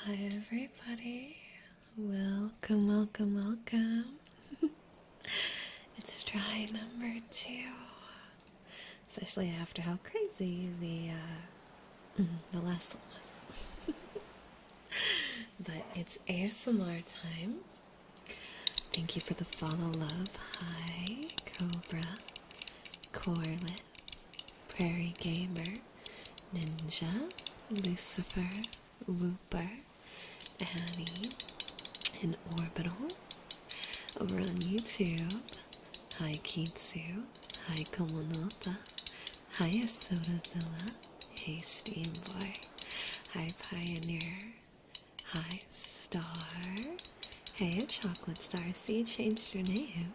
Hi everybody, welcome, welcome, welcome. It's try number 2, especially after how crazy the last one was. But it's ASMR time. Thank you for the follow, love. Hi, Cobra, Corlet, Prairie Gamer, Ninja, Lucifer, Whooper, Annie, and Orbital. YouTube. Hi Kitsu. Hi Komonota. Hi Asodazilla. Hey Steamboy. Hi Pioneer. Hi Star. Hey Chocolate Star. See, you changed your name.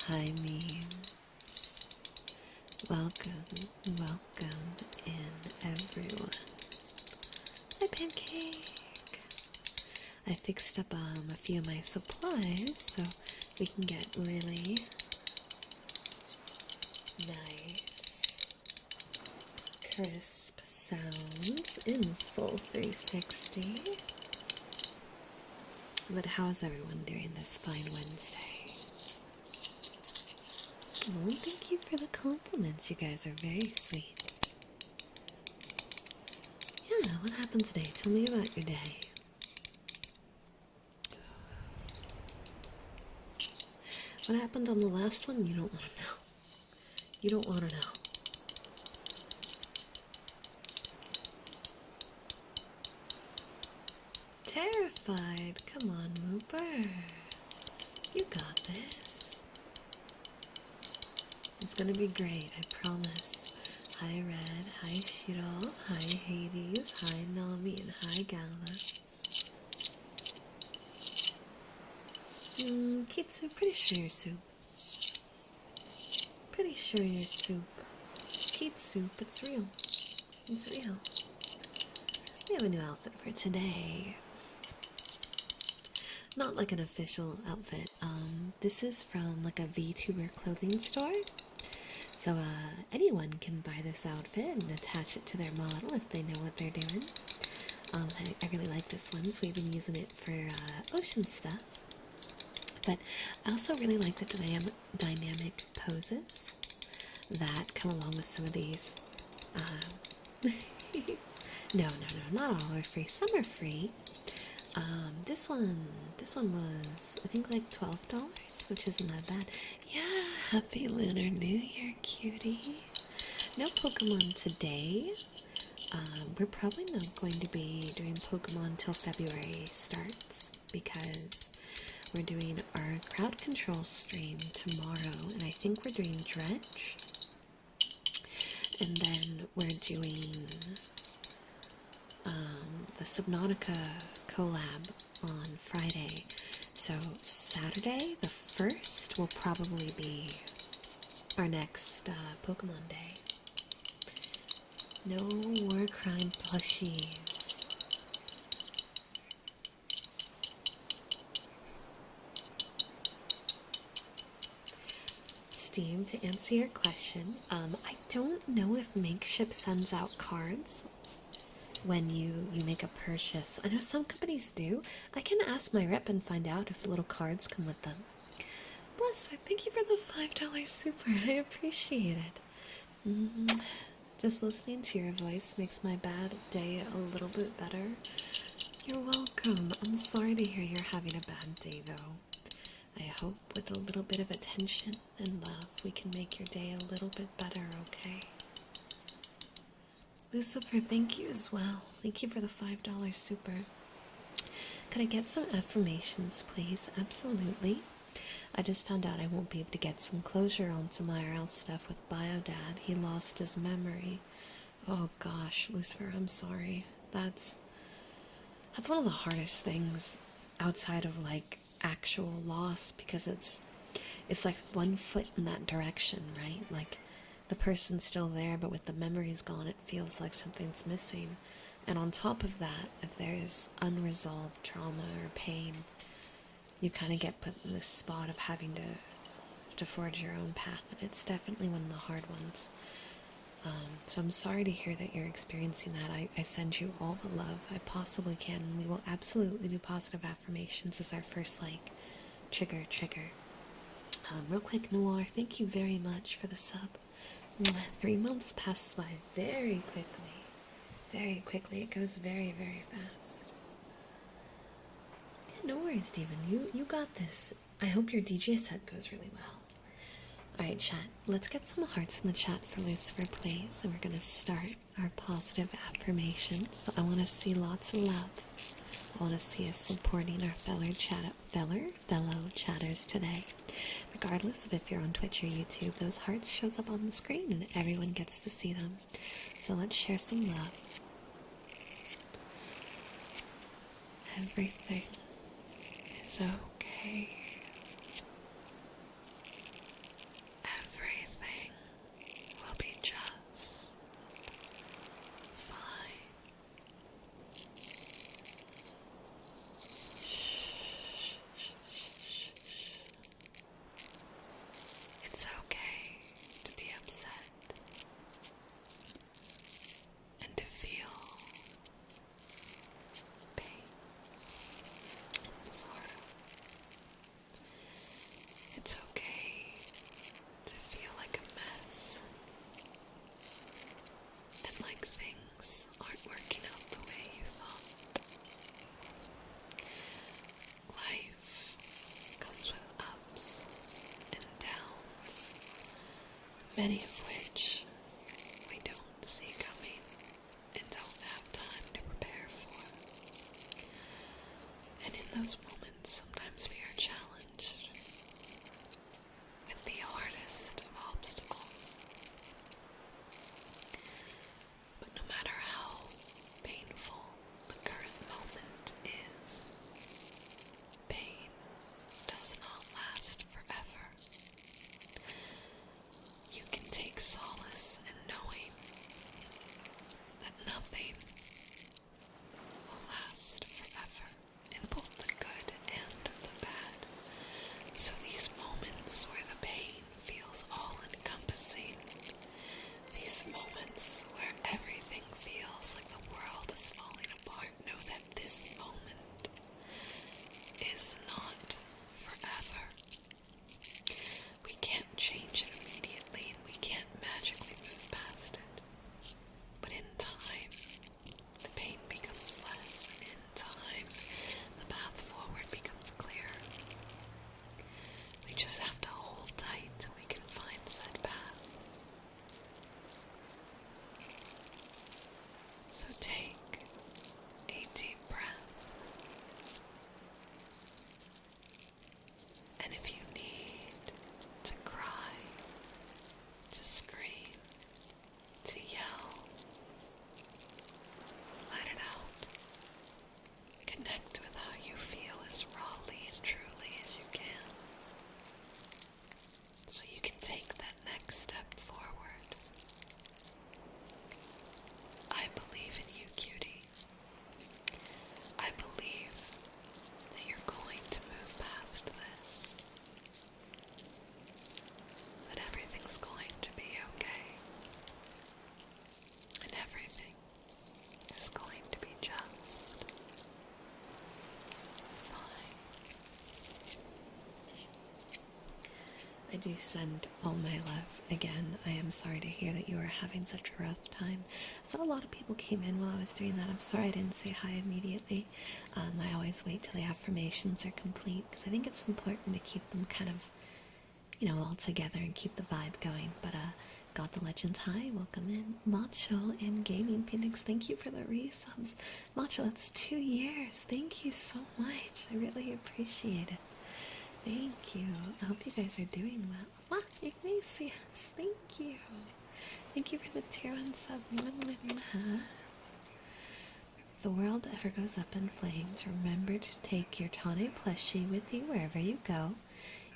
Hi Memes. Welcome in everyone. Hi Pancake. I fixed up a few of my supplies so we can get really nice, crisp sounds in full 360. But how's everyone doing this fine Wednesday? Oh, thank you for the compliments. You guys are very sweet. Yeah, what happened today? Tell me about your day. What happened on the last one? You don't want to know. You don't want to know. Terrified. Come on, Mooper. You got this. It's gonna be great, I promise. Hi Red, hi Shiro, hi Hades, hi Nami, and hi Gallus. Kitsu, pretty sure you're soup. Pretty sure you're soup. Kitsu, it's real. It's real. We have a new outfit for today. Not like an official outfit. This is from like a VTuber clothing store. So anyone can buy this outfit and attach it to their model if they know what they're doing. I really like this one, so we've been using it for ocean stuff. But I also really like the dynamic poses that come along with some of these. No, not all are free. Some are free. This one was, I think, like $12, which isn't that bad. Yeah, happy Lunar New Year, cutie. No Pokemon today. We're probably not going to be doing Pokemon till February starts because we're doing our crowd control stream tomorrow, and I think we're doing Dredge. And then we're doing the Subnautica collab on Friday. So Saturday, the 1st, will probably be our next Pokemon day. No war crime plushies. Steam, to answer your question, I don't know if Makeship sends out cards when you make a purchase. I know some companies do. I can ask my rep and find out if little cards come with them. Bless her. Thank you for the $5 super. I appreciate it. Just listening to your voice makes my bad day a little bit better. You're welcome. I'm sorry to hear you're having a bad day, though. I hope with a little bit of attention and love, we can make your day a little bit better, okay? Lucifer, thank you as well. Thank you for the $5 super. Could I get some affirmations, please? Absolutely. I just found out I won't be able to get some closure on some IRL stuff with Biodad. He lost his memory. Oh gosh, Lucifer, I'm sorry. That's one of the hardest things outside of like actual loss, because it's like one foot in that direction, right? Like the person's still there, but with the memories gone, it feels like something's missing. And on top of that, if there's unresolved trauma or pain, you kind of get put in this spot of having to forge your own path, and it's definitely one of the hard ones. So I'm sorry to hear that you're experiencing that. I send you all the love I possibly can, and we will absolutely do positive affirmations as our first, like, trigger. Real quick, Noir, thank you very much for the sub. 3 months passes by very quickly. Very quickly. It goes very, very fast. Yeah, no worries, Steven. You got this. I hope your DJ set goes really well. Alright, chat. Let's get some hearts in the chat for Lucifer, please. And we're going to start our positive affirmations. So I want to see lots of love. want to see us supporting our fellow chatters today. Regardless of if you're on Twitch or YouTube, those hearts shows up on the screen and everyone gets to see them. So let's share some love. Everything is okay. Everything will be just fine. It's okay to be upset and to feel pain and sorrow. It's okay to feel like a mess and like things aren't working out the way you thought. Life comes with ups and downs, many of which we don't see coming and don't have time to prepare for. And in those moments, sometimes we are challenged with the hardest of obstacles. But no matter how painful the current moment is, pain does not last forever. You can take solace in knowing that nothing will last forever, in both the good and the bad. So these moments where the pain feels all-encompassing, these moments where everything feels like the world is falling apart, know that this moment is not forever. We can't change it immediately, and we can't magically move past it. But in time, the pain becomes less, and in time, the path forward becomes clearer. We just have to hold tight till we can find said path. So take a deep breath. And if you need to cry, to scream, to yell, let it out. Connect with how you feel as rawly and truly as you can, so you can take that next step forward. I believe in you, cutie. I believe that you're going to move past this, that everything's going to be okay, and everything is going to be just fine. I do send all my love. Again, I am sorry to hear that you are having such a rough time. I saw a lot of people came in while I was doing that. I'm sorry I didn't say hi immediately. I always wait till the affirmations are complete because I think it's important to keep them kind of, all together and keep the vibe going. But got the legend high. Welcome in, Macho and Gaming Phoenix. Thank you for the resubs. Macho, that's 2 years. Thank you so much. I really appreciate it. Thank you. I hope you guys are doing well. Ignatius, thank you. Thank you for the tier 1 sub. If the world ever goes up in flames, remember to take your Tane plushie with you wherever you go.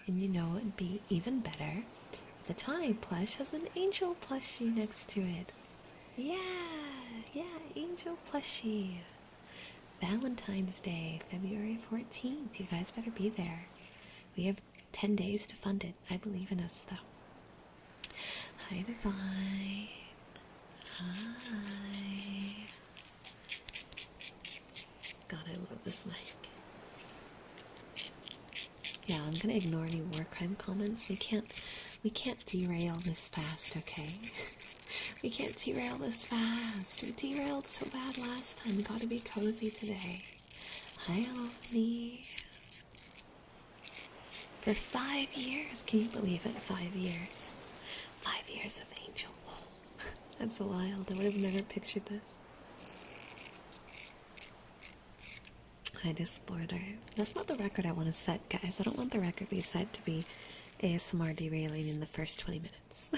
And you know it'd be even better if the Tane plush has an angel plushie next to it. Yeah, angel plushie. Valentine's Day, February 14th. You guys better be there. We have 10 days to fund it. I believe in us, though. Hi, Divine. Hi. God, I love this mic. Yeah, I'm gonna ignore any war crime comments. We can't derail this fast, okay? We can't derail this fast. We derailed so bad last time. We gotta be cozy today. Hi, Omni. For 5 years. Can you believe it? 5 years. 5 years of Angel. That's wild. I would have never pictured this. Hi, Disporter. That's not the record I want to set, guys. I don't want the record we set to be ASMR derailing in the first 20 minutes.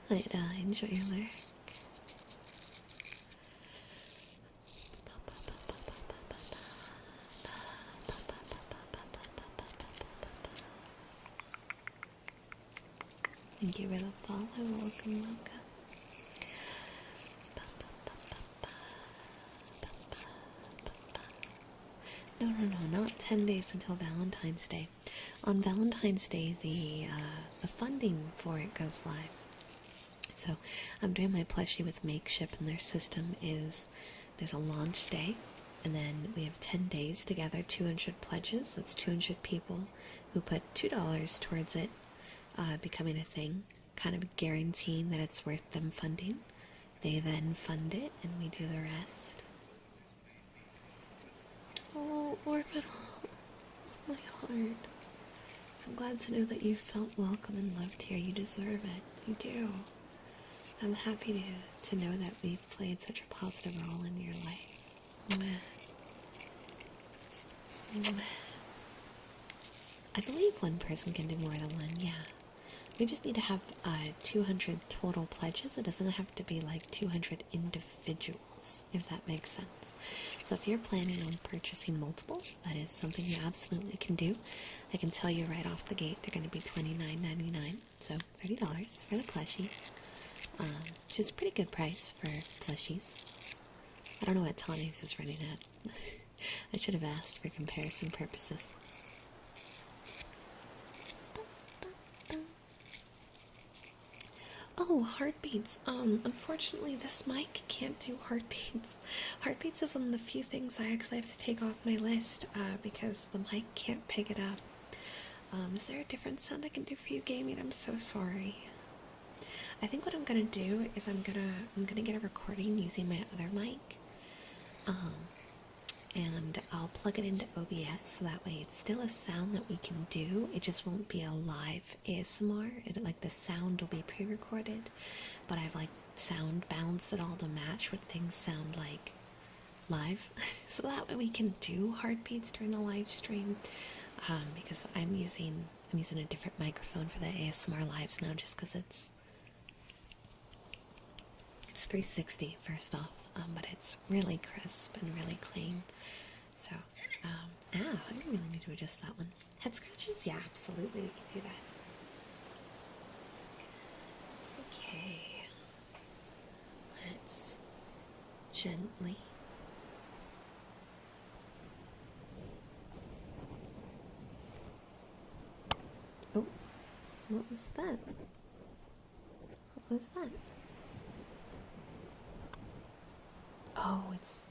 I'd enjoy your lyric. Thank you for the follow. Welcome, welcome. No, not 10 days until Valentine's Day. On Valentine's Day, the funding for it goes live. So I'm doing my plushie with Makeship, and their system is there's a launch day, and then we have 10 days to gather 200 pledges. That's 200 people who put $2 towards it becoming a thing, kind of guaranteeing that it's worth them funding. They then fund it, and we do the rest. Oh, Orbital, my heart. I'm glad to know that you felt welcome and loved here. You deserve it. You do. I'm happy to know that we've played such a positive role in your life. Mwah. Mwah. I believe one person can do more than one, yeah. We just need to have 200 total pledges. It doesn't have to be like 200 individuals, if that makes sense. So if you're planning on purchasing multiple, that is something you absolutely can do. I can tell you right off the gate, they're going to be $29.99, so $30 for the plushie, which is a pretty good price for plushies. I don't know what Tawny's is running at. I should have asked for comparison purposes. Oh, heartbeats. Unfortunately, this mic can't do heartbeats. Heartbeats is one of the few things I actually have to take off my list, because the mic can't pick it up. Is there a different sound I can do for you, gaming? I'm so sorry. I think what I'm gonna do is I'm gonna get a recording using my other mic. And I'll plug it into OBS so that way it's still a sound that we can do. It just won't be a live ASMR. Like the sound will be pre-recorded, but I've like sound balanced it all to match what things sound like live. So that way we can do heartbeats during the live stream. Because I'm using a different microphone for the ASMR lives now, just because it's 360 first off. But it's really crisp and really clean. So, I didn't really need to adjust that one. Head scratches? Yeah, absolutely, we can do that. Okay. Let's gently. Oh, what was that? What was that? Oh, it's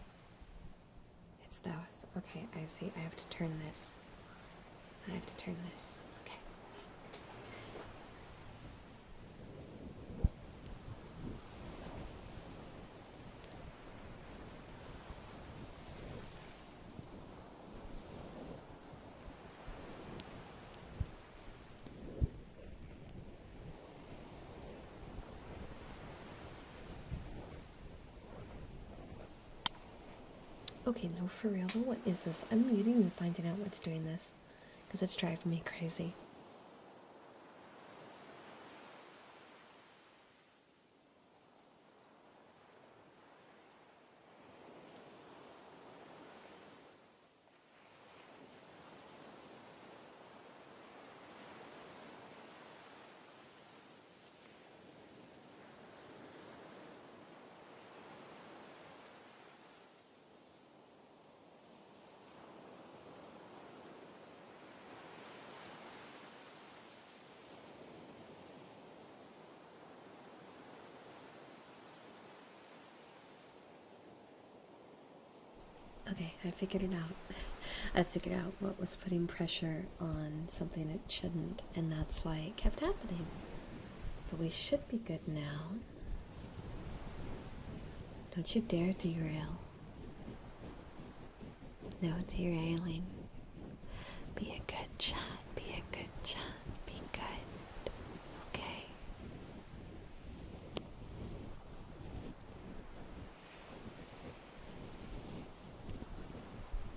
those. Okay, I see. I have to turn this. Okay. Okay, no, for real though, what is this? I'm muting and finding out what's doing this, because it's driving me crazy. Okay, I figured it out. I figured out what was putting pressure on something it shouldn't, and that's why it kept happening. But we should be good now. Don't you dare derail. No derailing. Be a good chat. Be a good chat. Be good. Okay.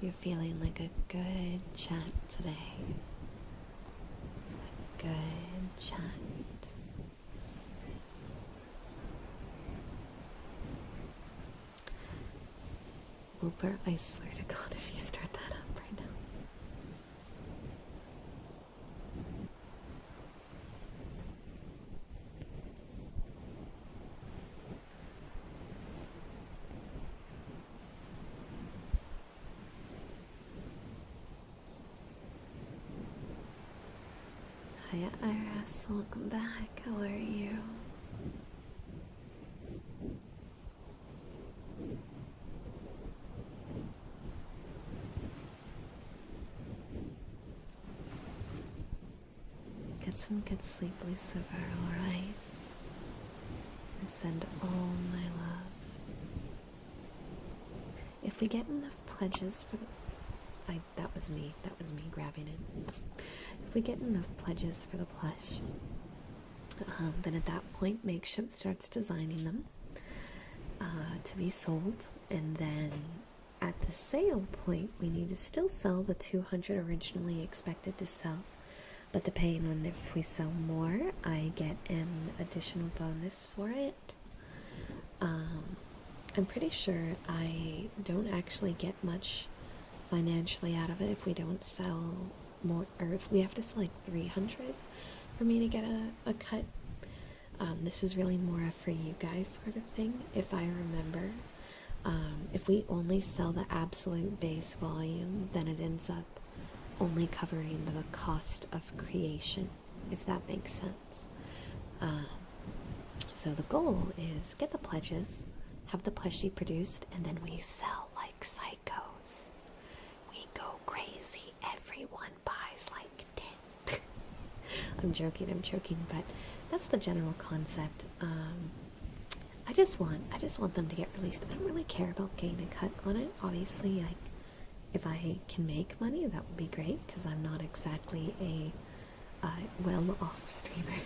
you're feeling like a good chat today. A good chat. Whooper, I swear to God, if you start that up right now. Hiya, Iris. Welcome back. How are you? Get some good sleep, Lucifer, alright? I send all my love. If we get enough pledges for the... that was me grabbing it. If we get enough pledges for the plush, then at that point, Makeshift starts designing them to be sold, and then at the sale point, we need to still sell the 200 originally expected to sell, but depending on if we sell more, I get an additional bonus for it. I'm pretty sure I don't actually get much financially out of it if we don't sell more, or if we have to sell like 300 for me to get a cut. This is really more a for you guys sort of thing, if I remember. If we only sell the absolute base volume, then it ends up only covering the cost of creation, if that makes sense. So the goal is get the pledges, have the plushie produced, and then we sell like psychos. We go crazy. Everyone buys like 10. I'm joking, but that's the general concept. I just want them to get released. I don't really care about getting a cut on it. Obviously, like, if I can make money, that would be great, because I'm not exactly a well-off streamer.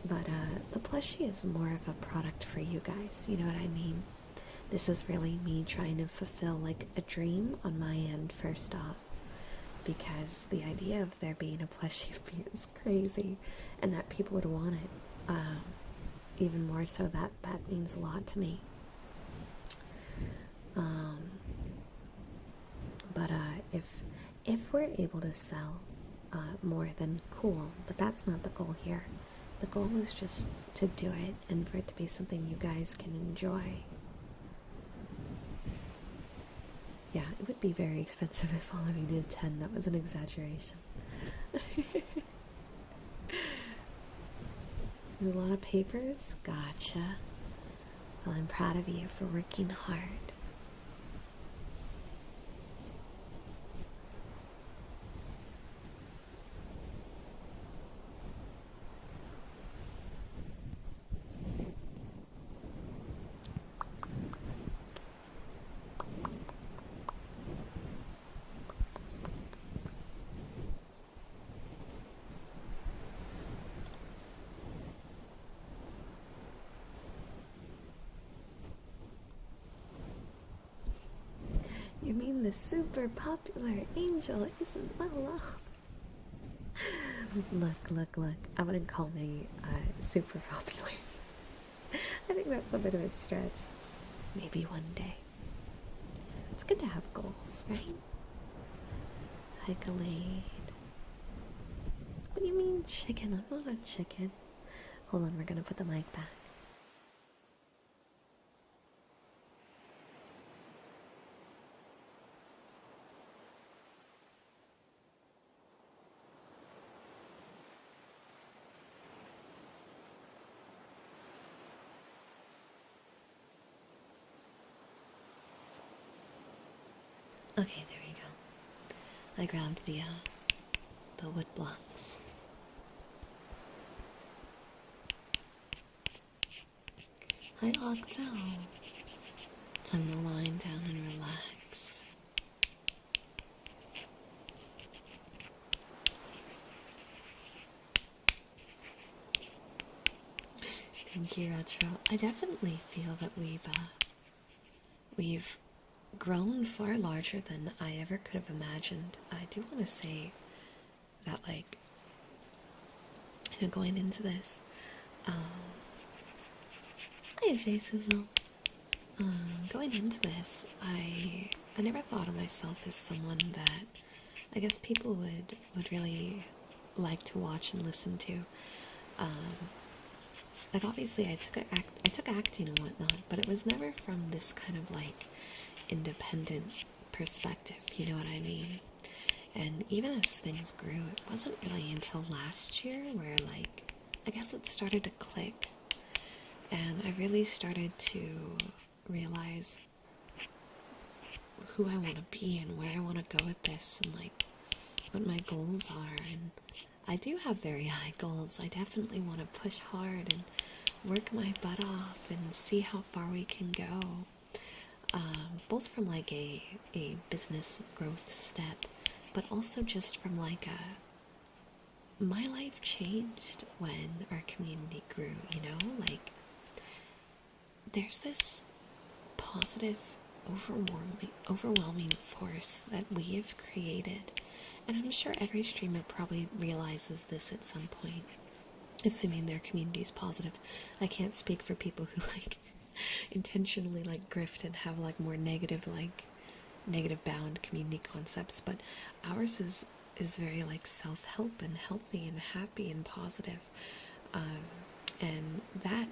But the plushie is more of a product for you guys, you know what I mean? This is really me trying to fulfill like a dream on my end first off, because the idea of there being a plushie is crazy, and that people would want it, even more so, that means a lot to me. But if we're able to sell more, then cool, but that's not the goal here. The goal is just to do it and for it to be something you guys can enjoy. Yeah, it would be very expensive if all of you did 10. That was an exaggeration. A lot of papers? Gotcha. Well, I'm proud of you for working hard. You mean the super popular Angel isn't well off? Look. I wouldn't call me super popular. I think that's a bit of a stretch. Maybe one day. It's good to have goals, right? Hi, Galade. What do you mean chicken? I'm not a chicken. Hold on, we're gonna put the mic back. Okay, there we go. I grabbed the wood blocks. Hi, Octo. Time to lie down and relax. Thank you, Retro. I definitely feel that we've grown far larger than I ever could have imagined. I do want to say that, like, going into this, hi Jay Sizzle. Going into this, I never thought of myself as someone that I guess people would really like to watch and listen to. Like, obviously I took acting and whatnot, but it was never from this kind of like independent perspective, you know what I mean? And even as things grew, it wasn't really until last year where, like, I guess it started to click, and I really started to realize who I want to be and where I want to go with this, and like what my goals are. And I do have very high goals. I definitely want to push hard and work my butt off and see how far we can go, both from like a business growth step, but also just from like my life changed when our community grew, you know? Like, there's this positive, overwhelming force that we have created, and I'm sure every streamer probably realizes this at some point, assuming their community is positive. I can't speak for people who like intentionally like grift and have like more negative bound community concepts, but ours is very like self-help and healthy and happy and positive. And that,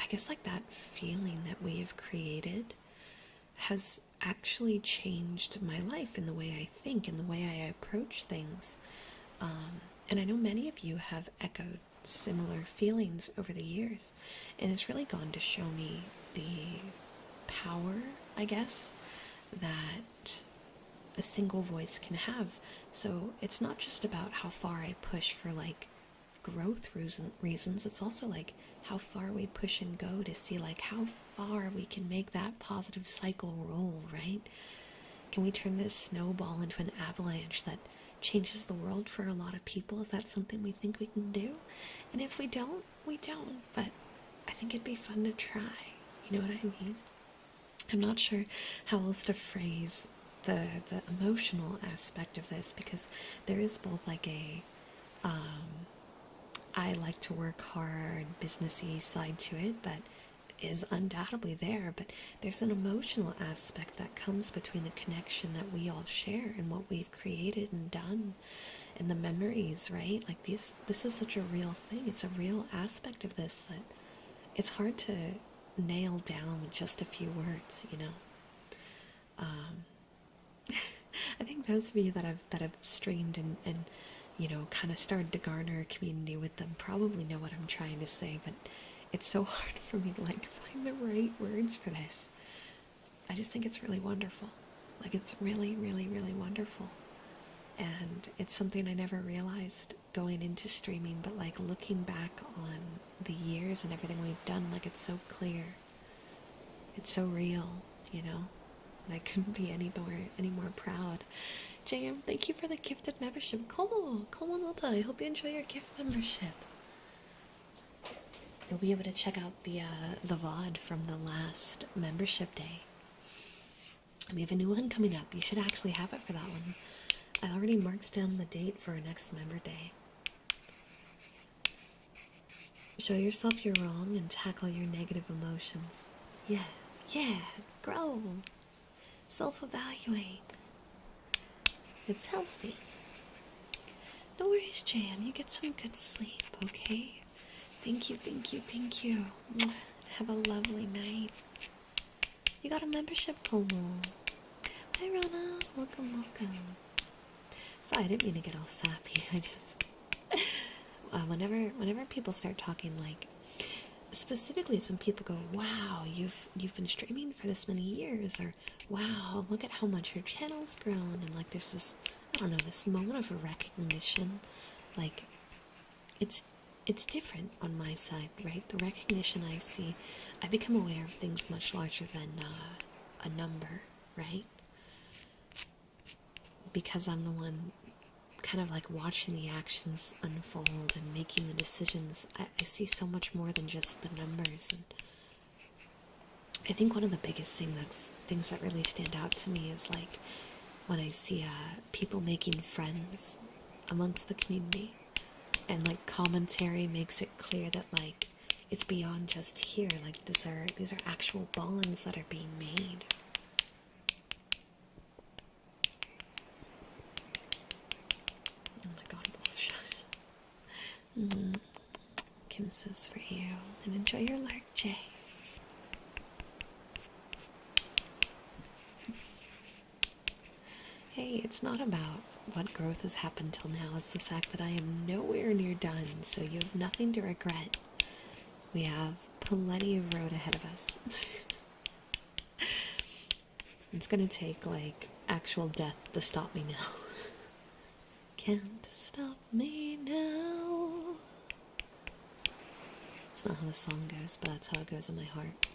I guess, like, that feeling that we have created has actually changed my life in the way I think and the way I approach things. And I know many of you have echoed similar feelings over the years, and it's really gone to show me the power, I guess, that a single voice can have. So it's not just about how far I push for like growth reasons, it's also like how far we push and go to see like how far we can make that positive cycle roll, right? Can we turn this snowball into an avalanche that changes the world for a lot of people? Is that something we think we can do? And if we don't, we don't. But I think it'd be fun to try. You know what I mean? I'm not sure how else to phrase the emotional aspect of this, because there is both like a I like to work hard, businessy side to it that is undoubtedly there, but there's an emotional aspect that comes between the connection that we all share and what we've created and done and the memories, right? Like, this is such a real thing. It's a real aspect of this that it's hard to nail down with just a few words, you know? I think those of you that have streamed and you know, kind of started to garner a community with them probably know what I'm trying to say, but it's so hard for me to like find the right words for this. I just think it's really wonderful. Like, it's really, really, really wonderful. And it's something I never realized going into streaming, but like looking back on the years and everything we've done, like, it's so clear. It's so real, you know? And I couldn't be any more proud. JM, thank you for the gifted membership. Como Nota, I hope you enjoy your gift membership. You'll be able to check out the VOD from the last membership day. And we have a new one coming up. You should actually have it for that one. I already marked down the date for our next member day. Show yourself you're wrong and tackle your negative emotions. Yeah, grow. Self-evaluate. It's healthy. No worries, Jam. You get some good sleep, okay? Thank you. Have a lovely night. You got a membership, Como. Hi, Rona. Welcome. Sorry, I didn't mean to get all sappy. I just... whenever people start talking, like... Specifically, it's when people go, wow, you've been streaming for this many years, or wow, look at how much your channel's grown, and like there's this, I don't know, this moment of recognition. Like, it's different on my side, right? The recognition I see, I become aware of things much larger than a number, right? Because I'm the one kind of like watching the actions unfold and making the decisions. I see so much more than just the numbers, and I think one of the biggest things that really stand out to me is like when I see people making friends amongst the community, and like commentary makes it clear that like it's beyond just here. Like these are actual bonds that are being made. Oh my god, Wolf, shush. Kim says for you, and enjoy your lark, Jay. Hey, it's not about what growth has happened till now, it's the fact that I am nowhere near done, so you have nothing to regret. We have plenty of road ahead of us. It's gonna take, like, actual death to stop me now. Can't stop me now. It's not how the song goes, but that's how it goes in my heart.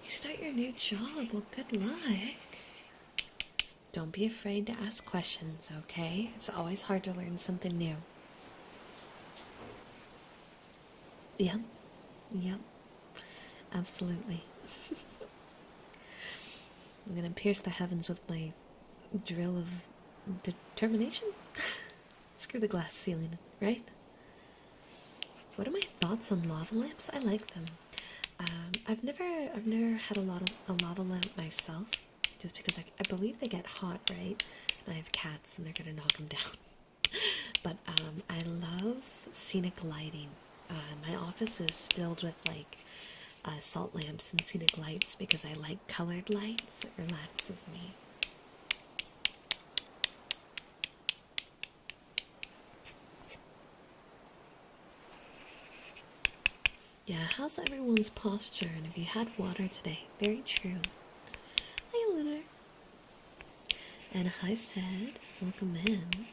Start your new job. Well, good luck. Don't be afraid to ask questions, okay? It's always hard to learn something new. Yep. Absolutely. I'm gonna pierce the heavens with my drill of determination. Screw the glass ceiling, right? What are my thoughts on lava lamps? I like them. I've never had a lava lamp myself, just because I believe they get hot, right? And I have cats, and they're gonna knock them down. But I love scenic lighting. My office is filled with like salt lamps and scenic lights because I like colored lights. It relaxes me. Yeah, how's everyone's posture? And have you had water today? Very true. Hi, Lunar. And hi, Said. Welcome in.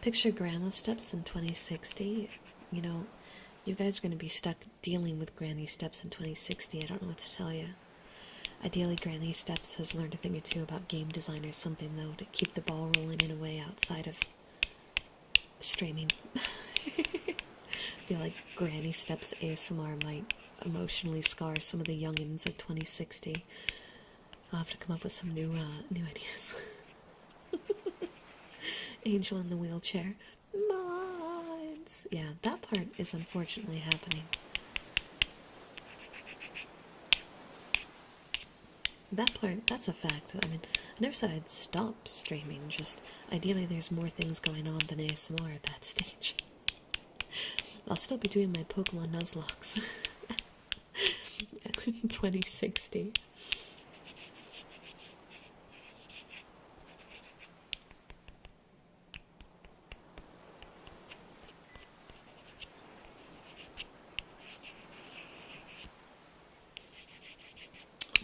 Picture grandma steps in 2060. You know, you guys are going to be stuck dealing with granny steps in 2060. I don't know what to tell you. Ideally, Granny Steps has learned a thing or two about game design or something, though, to keep the ball rolling in a way outside of streaming. I feel like Granny Steps ASMR might emotionally scar some of the youngins of 2060. I'll have to come up with some new ideas. Angel in the wheelchair. Mods! Yeah, that part is unfortunately happening. That part, that's a fact. I mean, I never said I'd stop streaming, just ideally there's more things going on than ASMR at that stage. I'll still be doing my Pokemon Nuzlocks. 2060.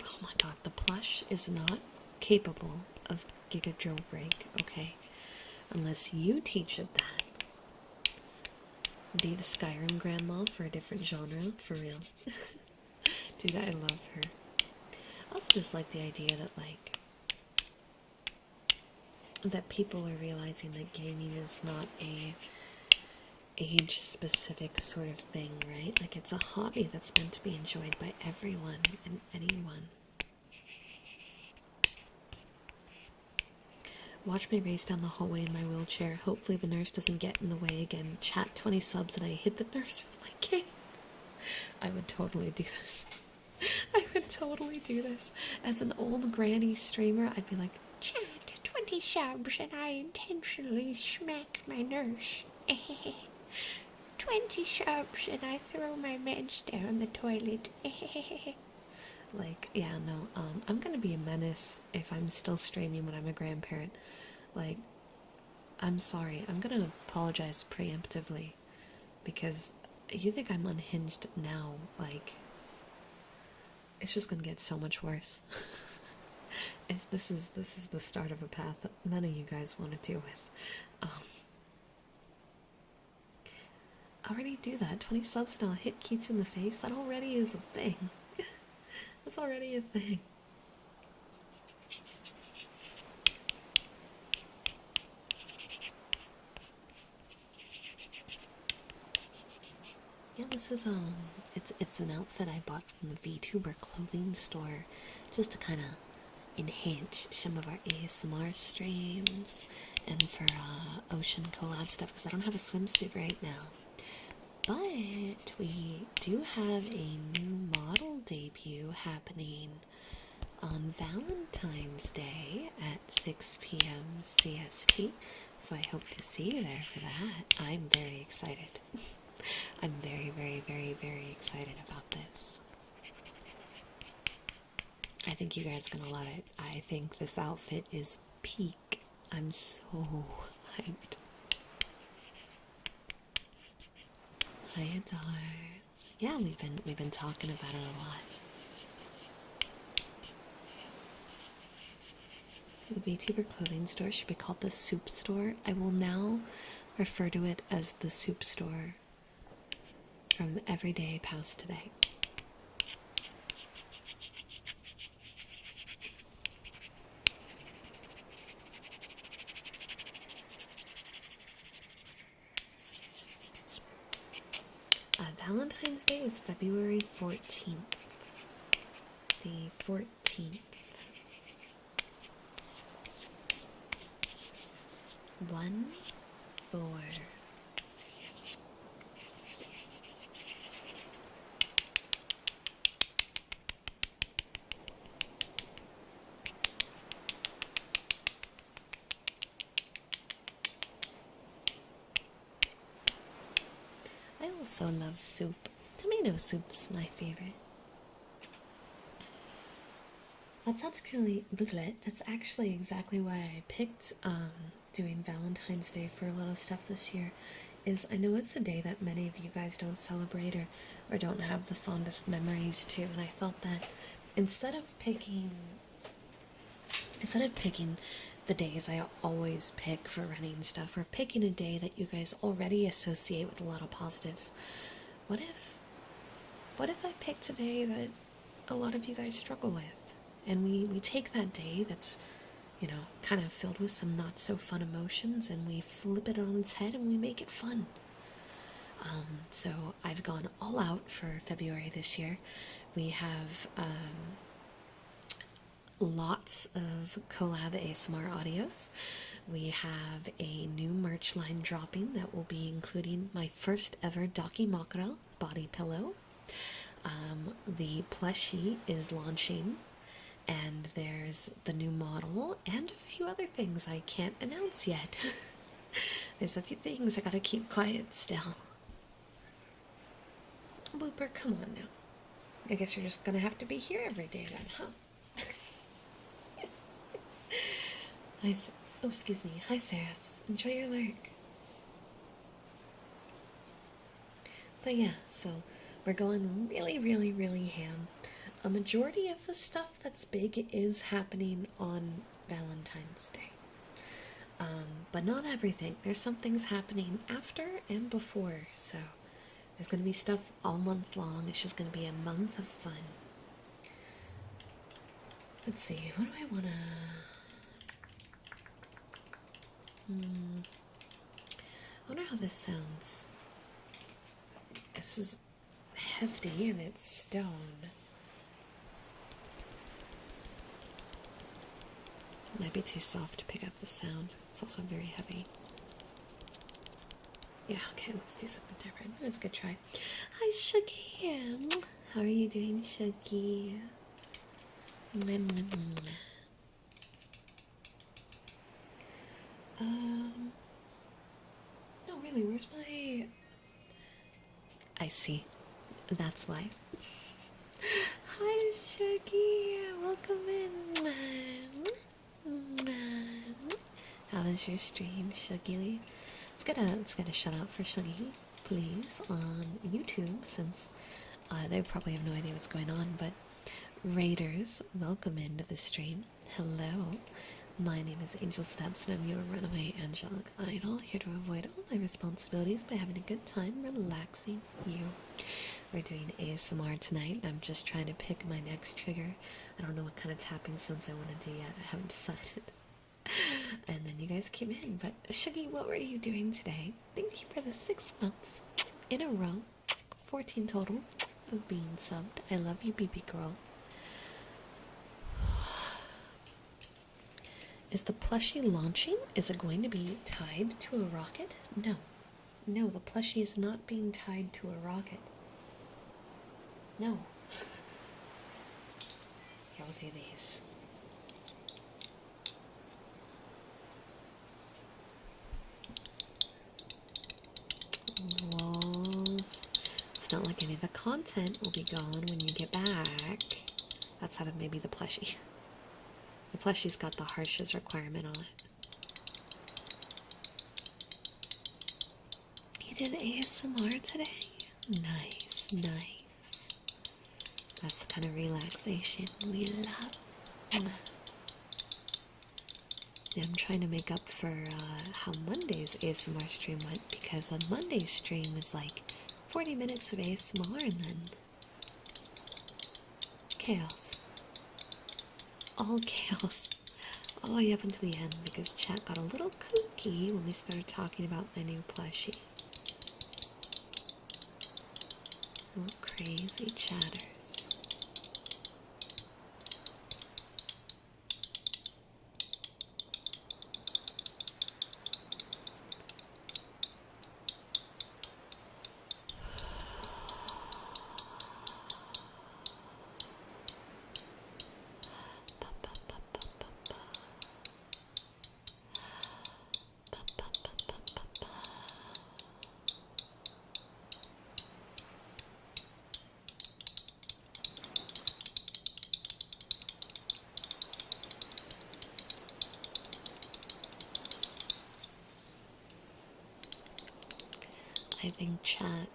Oh my god, the plush is not capable of Giga Drill Break, okay? Unless you teach it that. Be the Skyrim grandma for a different genre, for real. Dude, I love her. I also just like the idea that, like, that people are realizing that gaming is not a age-specific sort of thing, right? Like, it's a hobby that's meant to be enjoyed by everyone and anyone. Watch me race down the hallway in my wheelchair. Hopefully the nurse doesn't get in the way again. Chat 20 subs and I hit the nurse with my cane. I would totally do this. I would totally do this. As an old granny streamer, I'd be like, chat 20 subs and I intentionally smack my nurse. 20 subs and I throw my meds down the toilet. Like, yeah, no, I'm gonna be a menace if I'm still streaming when I'm a grandparent. Like, I'm sorry, I'm gonna apologize preemptively, because you think I'm unhinged now, like, it's just gonna get so much worse. This is the start of a path that none of you guys want to deal with. already do that. 20 subs and I'll hit Keith in the face. That already is a thing. That's already a thing. Yeah, this is it's an outfit I bought from the VTuber clothing store just to kind of enhance some of our ASMR streams and for ocean collab stuff because I don't have a swimsuit right now. But we do have a new model debut happening on Valentine's Day at 6 p.m. CST, so I hope to see you there for that. I'm very excited. I'm very, very, very, very excited about this. I think you guys are gonna love it. I think this outfit is peak. I'm so hyped. Hi, Adar. Yeah, we've been talking about it a lot. The VTuber clothing store should be called the Soup Store. I will now refer to it as the Soup Store from every day past today. Valentine's Day is February 14th. The 14th. 1-4. I also love soup. Tomato soup's my favorite. That's actually exactly why I picked doing Valentine's Day for a little stuff this year. Is I know it's a day that many of you guys don't celebrate or don't have the fondest memories to, and I felt that instead of picking the days I always pick for running stuff, or picking a day that you guys already associate with a lot of positives, what if I picked a day that a lot of you guys struggle with, and we take that day that's, you know, kind of filled with some not so fun emotions, and we flip it on its head and we make it fun. So I've gone all out for February this year. We have lots of collab ASMR audios. We have a new merch line dropping that will be including my first ever Dakimakura body pillow. The Plushie is launching, and there's the new model and a few other things I can't announce yet. There's a few things I gotta keep quiet still. Booper, come on now. I guess you're just gonna have to be here every day then, huh? Oh, excuse me. Hi, Seraphs. Enjoy your lurk. But yeah, so we're going really, really, really ham. A majority of the stuff that's big is happening on Valentine's Day. But not everything. There's some things happening after and before, so there's going to be stuff all month long. It's just going to be a month of fun. Let's see, what do I want to... I wonder how this sounds. This is hefty and it's stone. It might be too soft to pick up the sound. It's also very heavy. Yeah, okay, let's do something different. It was a good try. Hi, Shuggy. How are you doing, Shuggy? No, really, where's my... I see. That's why. Hi, Shuggy. Welcome in. How was your stream, Shuggy? Let's get a shout out for Shuggy, please, on YouTube, since they probably have no idea what's going on, but Raiders, welcome into the stream. Hello. My name is Angel Steps, and I'm your runaway angelic idol, here to avoid all my responsibilities by having a good time relaxing you. We're doing ASMR tonight, and I'm just trying to pick my next trigger. I don't know what kind of tapping sounds I want to do yet. I haven't decided. And then you guys came in, but Shuggy, what were you doing today? Thank you for the 6 months in a row, 14 total, of being subbed. I love you, BB girl. Is the plushie launching? Is it going to be tied to a rocket? No. No, the plushie is not being tied to a rocket. No. Here, I'll do these. Whoa. It's not like any of the content will be gone when you get back. That's out of maybe the plushie. The plushie's got the harshest requirement on it. You did ASMR today? Nice, nice. That's the kind of relaxation we love. I'm trying to make up for how Monday's ASMR stream went, because on Monday's stream was like 40 minutes of ASMR and then chaos. All chaos. All the way up until the end, because chat got a little kooky when we started talking about my new plushie. Little crazy chatters. I think chat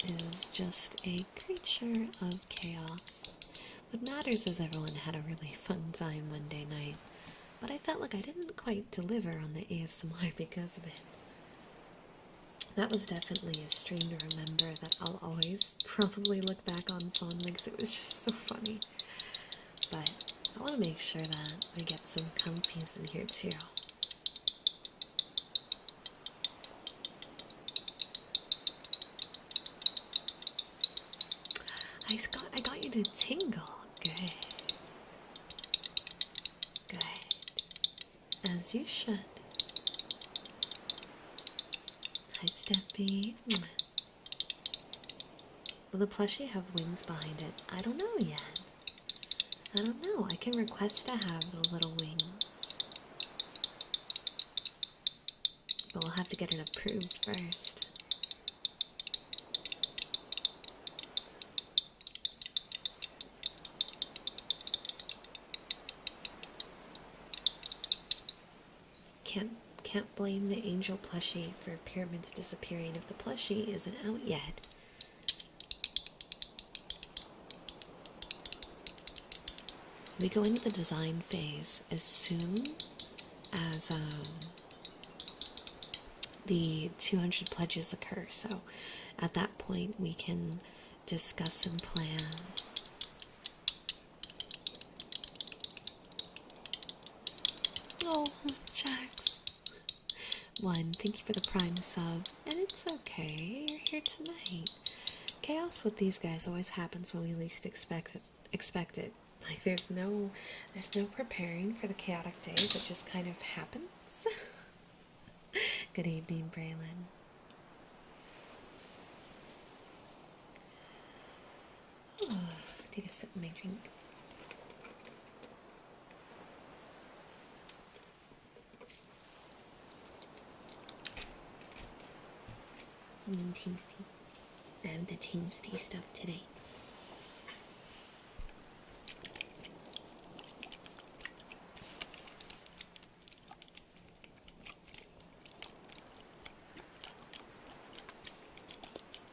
is just a creature of chaos. What matters is everyone had a really fun time Monday night, but I felt like I didn't quite deliver on the ASMR because of it. That was definitely a stream to remember that I'll always probably look back on fondly because it was just so funny. But I want to make sure that we get some comfies in here too. I got you to tingle. Good. Good. As you should. Hi, Steppy. Will the plushie have wings behind it? I don't know yet. I don't know. I can request to have the little wings. But we'll have to get it approved first. Can't blame the angel plushie for pyramids disappearing if the plushie isn't out yet. We go into the design phase as soon as the 200 pledges occur, so at that point we can discuss and plan. Oh, Jax. One, thank you for the prime sub. And it's okay, you're here tonight. Chaos with these guys always happens when we least expect it. Like there's no preparing for the chaotic days, it just kind of happens. Good evening, Braylon. Oh, take a sip of my drink. Tasty. I have the tasty stuff today.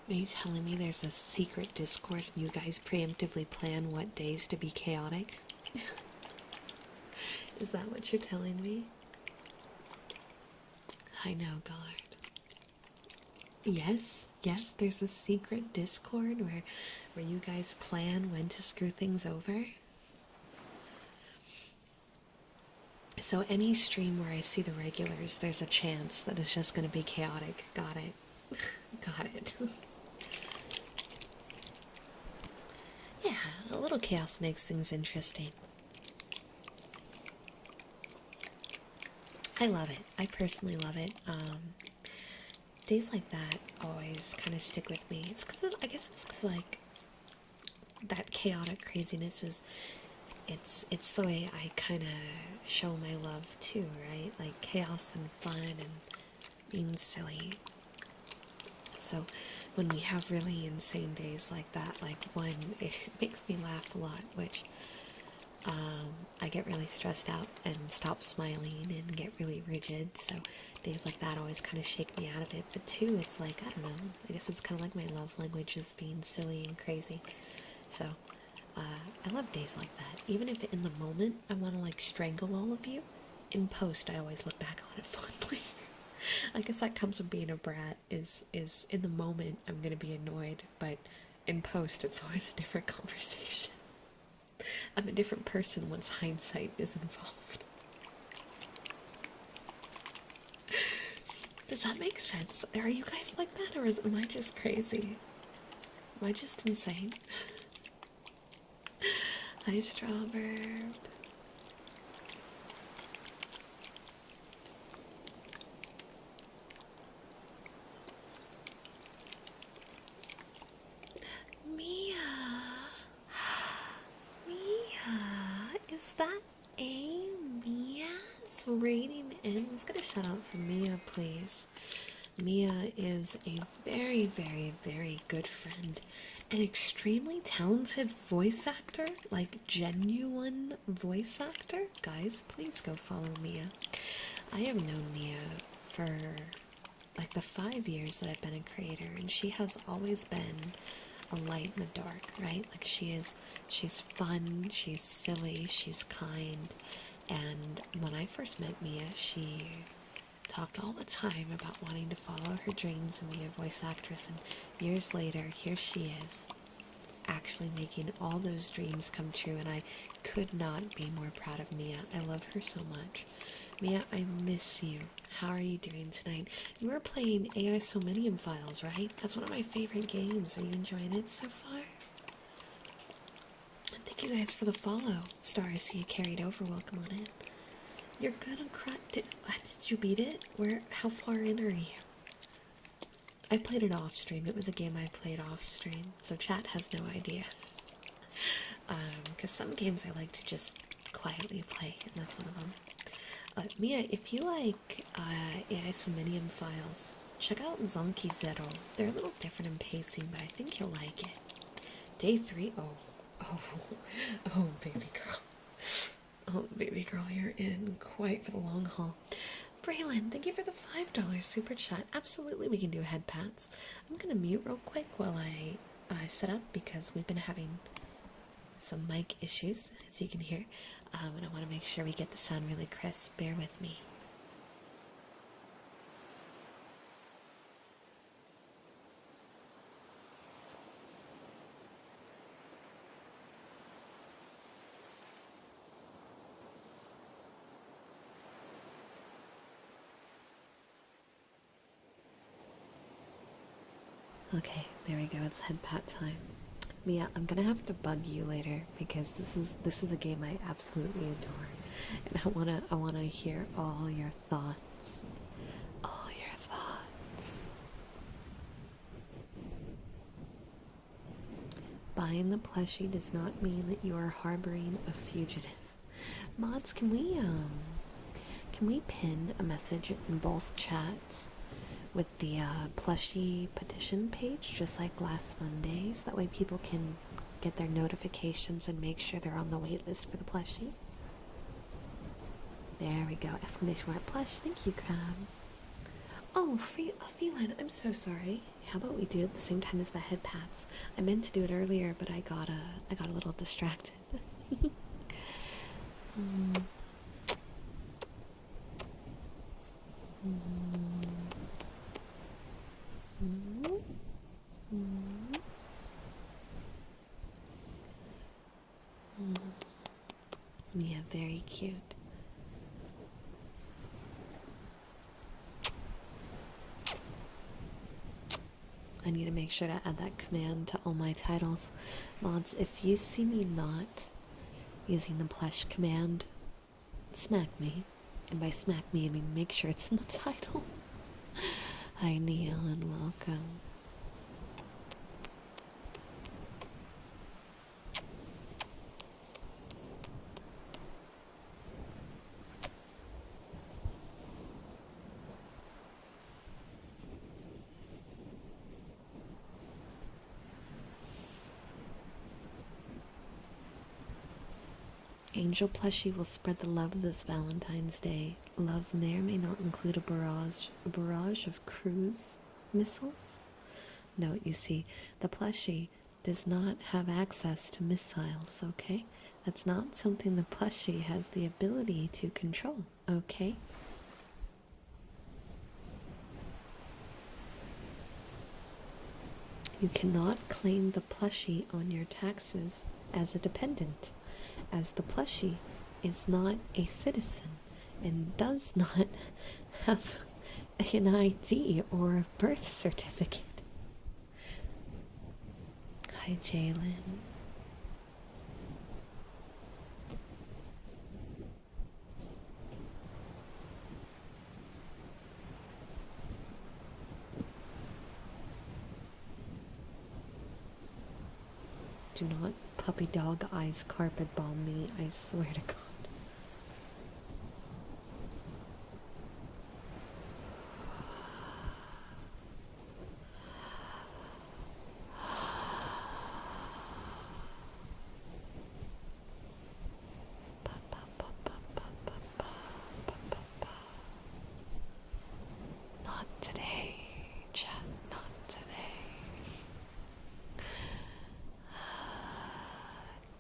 Are you telling me there's a secret Discord and you guys preemptively plan what days to be chaotic? Is that what you're telling me? I know, God. Yes, yes, there's a secret Discord where you guys plan when to screw things over. So any stream where I see the regulars, there's a chance that it's just going to be chaotic. Got it. Got it. Yeah, a little chaos makes things interesting. I love it. I personally love it. Days like that always kind of stick with me. It's because I guess it's because like that chaotic craziness is it's the way I kind of show my love too, right? Like chaos and fun and being silly. So when we have really insane days like that, like one, it makes me laugh a lot, which I get really stressed out and stop smiling and get really rigid. So days like that always kind of shake me out of it. But two, it's like, I don't know, I guess it's kind of like my love language is being silly and crazy. So I love days like that. Even if in the moment I want to like strangle all of you, in post I always look back on it fondly. I guess that comes from being a brat, is in the moment I'm going to be annoyed, but in post it's always a different conversation. I'm a different person once hindsight is involved. Does that make sense? Are you guys like that, or am I just crazy? Am I just insane? Hi, Strawberb. Mia. Mia. Is that a Mia's rating in? Let's get a shout out for Mia, please. Mia is a very, very, very good friend. An extremely talented voice actor, like genuine voice actor. Guys, please go follow Mia. I have known Mia for like the 5 years that I've been a creator, and she has always been a light in the dark, right? Like she's fun, she's silly, she's kind. And when I first met Mia, she talked all the time about wanting to follow her dreams and be a voice actress, and years later, here she is, actually making all those dreams come true, and I could not be more proud of Mia. I love her so much. Mia, I miss you. How are you doing tonight? You were playing AI Somnium Files, right? That's one of my favorite games. Are you enjoying it so far? Thank you guys for the follow. Star, I see you carried over. Welcome on in. You're gonna cry. Did you beat it? How far in are you? I played it off stream. It was a game I played off stream, so chat has no idea. Because some games I like to just quietly play, and that's one of them. Mia, if you like AI Somnium Files, check out Zonky Zero. They're a little different in pacing, but I think you'll like it. Day 3, oh, baby girl. Oh, baby girl, you're in quite for the long haul. Braylon, thank you for the $5 super chat. Absolutely, we can do Headpats. I'm gonna mute real quick while I set up, because we've been having some mic issues, as you can hear, and I want to make sure we get the sound really crisp. Bear with me. Okay, there we go. It's Headpat time. Mia, I'm gonna have to bug you later, because this is a game I absolutely adore, and I wanna hear all your thoughts. All your thoughts. Buying the plushie does not mean that you are harboring a fugitive. Mods, can we pin a message in both chats with the plushie petition page, just like last Mondays? That way people can get their notifications and make sure they're on the wait list for the plushie. There we go. Exclamation mark plush. Thank you, Crab. Oh, Feline, I'm so sorry. How about we do it at the same time as the Headpats? I meant to do it earlier, but I got a little distracted. Yeah, very cute. I need to make sure to add that command to all my titles. Mods, if you see me not using the plush command, smack me. And by smack me, I mean make sure it's in the title. Hi, Neon, welcome. Angel Plushie will spread the love this Valentine's Day. Love may or may not include a barrage of cruise missiles. Note, you see, the plushie does not have access to missiles, okay? That's not something the plushie has the ability to control, okay? You cannot claim the plushie on your taxes as a dependent, as the plushie is not a citizen and does not have an ID or a birth certificate. Hi, Jalen. Do not puppy dog eyes carpet bomb me, I swear to God. Not today, chat, not today.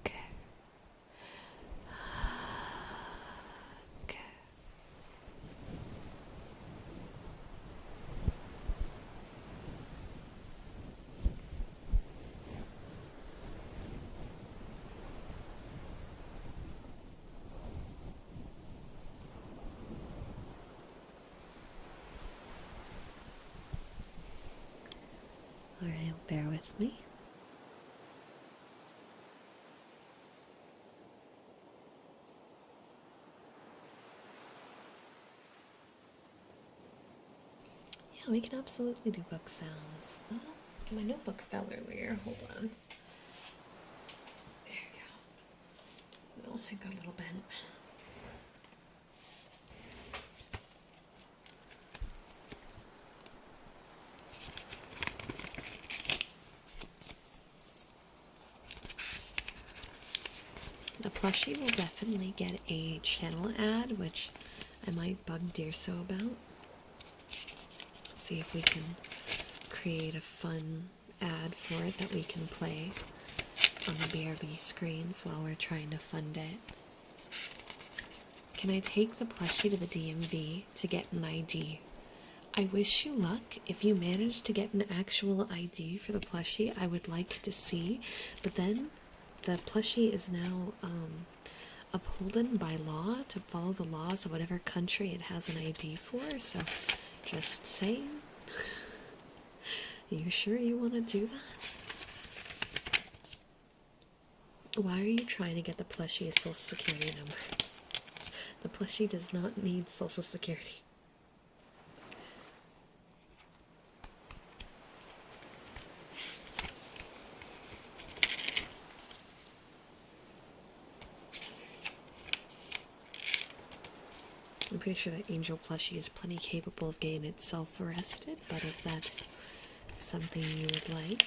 Okay. Okay. Alright, bear with me. Yeah, we can absolutely do book sounds. My notebook fell earlier. Hold on. There we go. No, it got a little bent. The plushie will definitely get a channel ad, which I might bug Deerso about. See if we can create a fun ad for it that we can play on the BRB screens while we're trying to fund it. Can I take the plushie to the DMV to get an ID? I wish you luck. If you manage to get an actual ID for the plushie, I would like to see. But then the plushie is now upholden by law to follow the laws of whatever country it has an ID for. So just saying. You sure you want to do that? Why are you trying to get the plushie a social security number? The plushie does not need social security. I'm pretty sure that Angel Plushie is plenty capable of getting itself arrested, but if that's something you would like.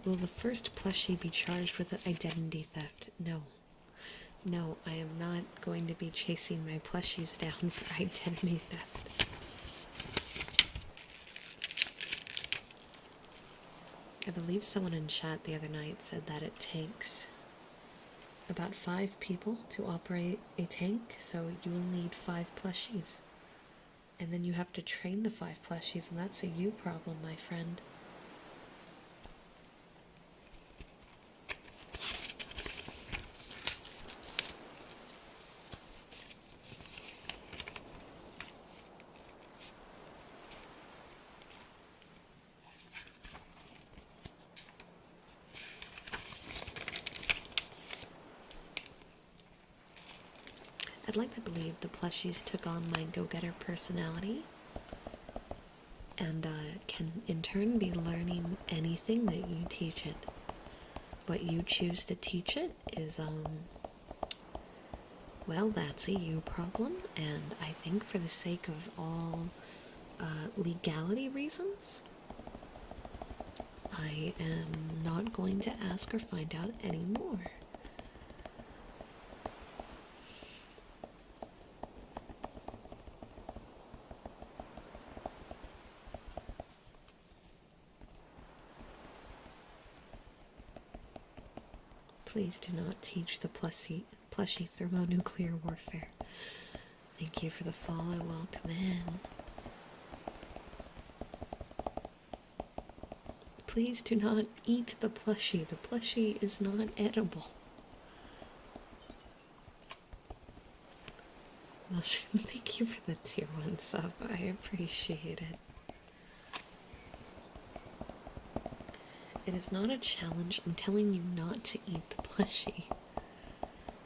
Will the first plushie be charged with identity theft? No. No, I am not going to be chasing my plushies down for identity theft. I believe someone in chat the other night said that it takes about 5 people to operate a tank, so you will need 5 plushies. And then you have to train the 5 plushies, and that's a you problem, my friend. I'd like to believe the plushies took on my go-getter personality and can in turn be learning anything that you teach it. What you choose to teach it is, well, that's a you problem, and I think for the sake of all legality reasons, I am not going to ask or find out anymore. Please do not teach the plushie thermonuclear warfare. Thank you for the follow. Welcome in. Please do not eat the plushie. The plushie is not edible. Thank you for the tier 1 sub. I appreciate it. It is not a challenge. I'm telling you not to eat the plushie.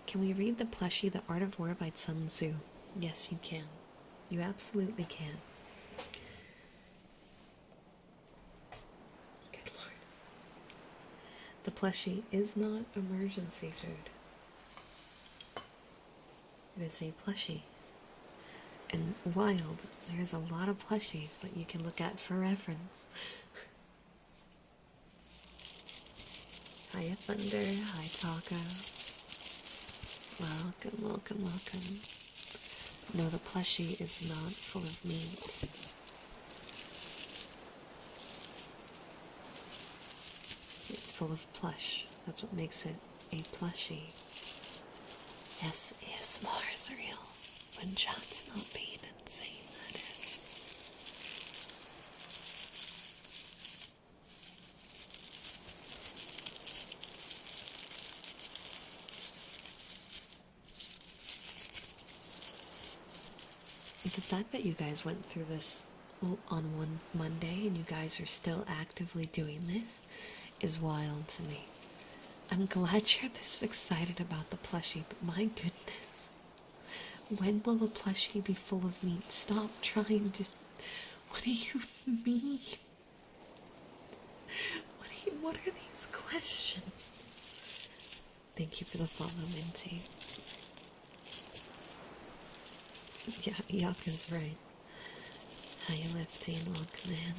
Can we read the plushie, The Art of War by Sun Tzu? Yes, you can. You absolutely can. Good Lord. The plushie is not emergency food. It is a plushie. And wild, there's a lot of plushies that you can look at for reference. Hiya Thunder, hi Taco. Welcome, welcome, welcome. No, the plushie is not full of meat. It's full of plush. That's what makes it a plushie. Yes, ASMR is real. When chat's not being insane, that is. The fact that you guys went through this on one Monday and you guys are still actively doing this is wild to me. I'm glad you're this excited about the plushie, but my goodness. When will the plushie be full of meat? Stop trying to... What do you mean? What are these questions? Thank you for the follow, Minty. Yeah, Yaka's right. How you lifting? Welcome in.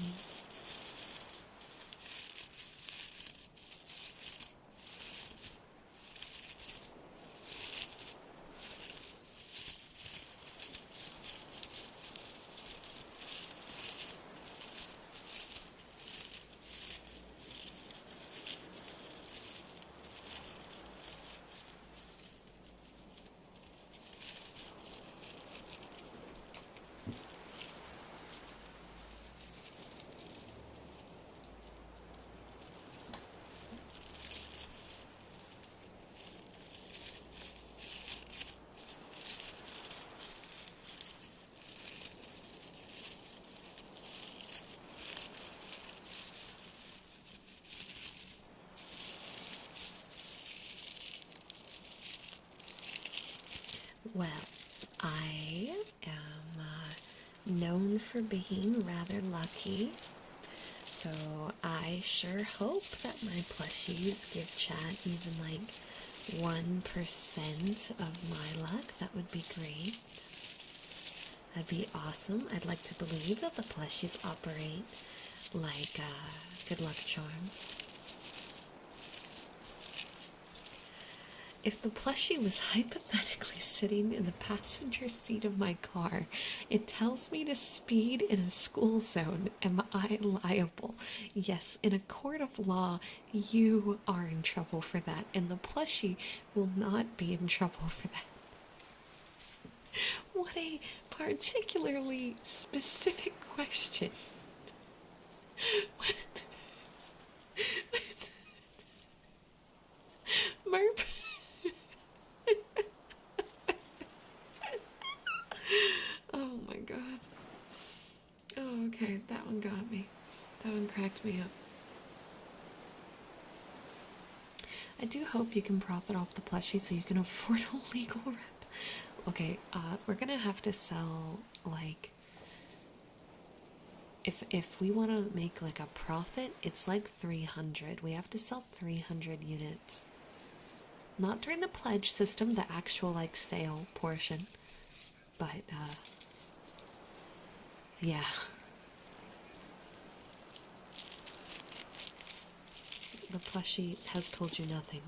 Well, I am known for being rather lucky, so I sure hope that my plushies give chat even like 1% of my luck. That would be great. That'd be awesome. I'd like to believe that the plushies operate like good luck charms. If the plushie was hypothetically sitting in the passenger seat of my car, it tells me to speed in a school zone. Am I liable? Yes, in a court of law, you are in trouble for that, and the plushie will not be in trouble for that. What a particularly specific question. Merp. Oh my god. Oh, okay, that one got me. That one cracked me up. I do hope you can profit off the plushie so you can afford a legal rep. Okay, we're gonna have to sell, like, if we want to make, like, a profit, it's like 300. We have to sell 300 units. Not during the pledge system, the actual, like, sale portion. But, yeah. The plushie has told you nothing.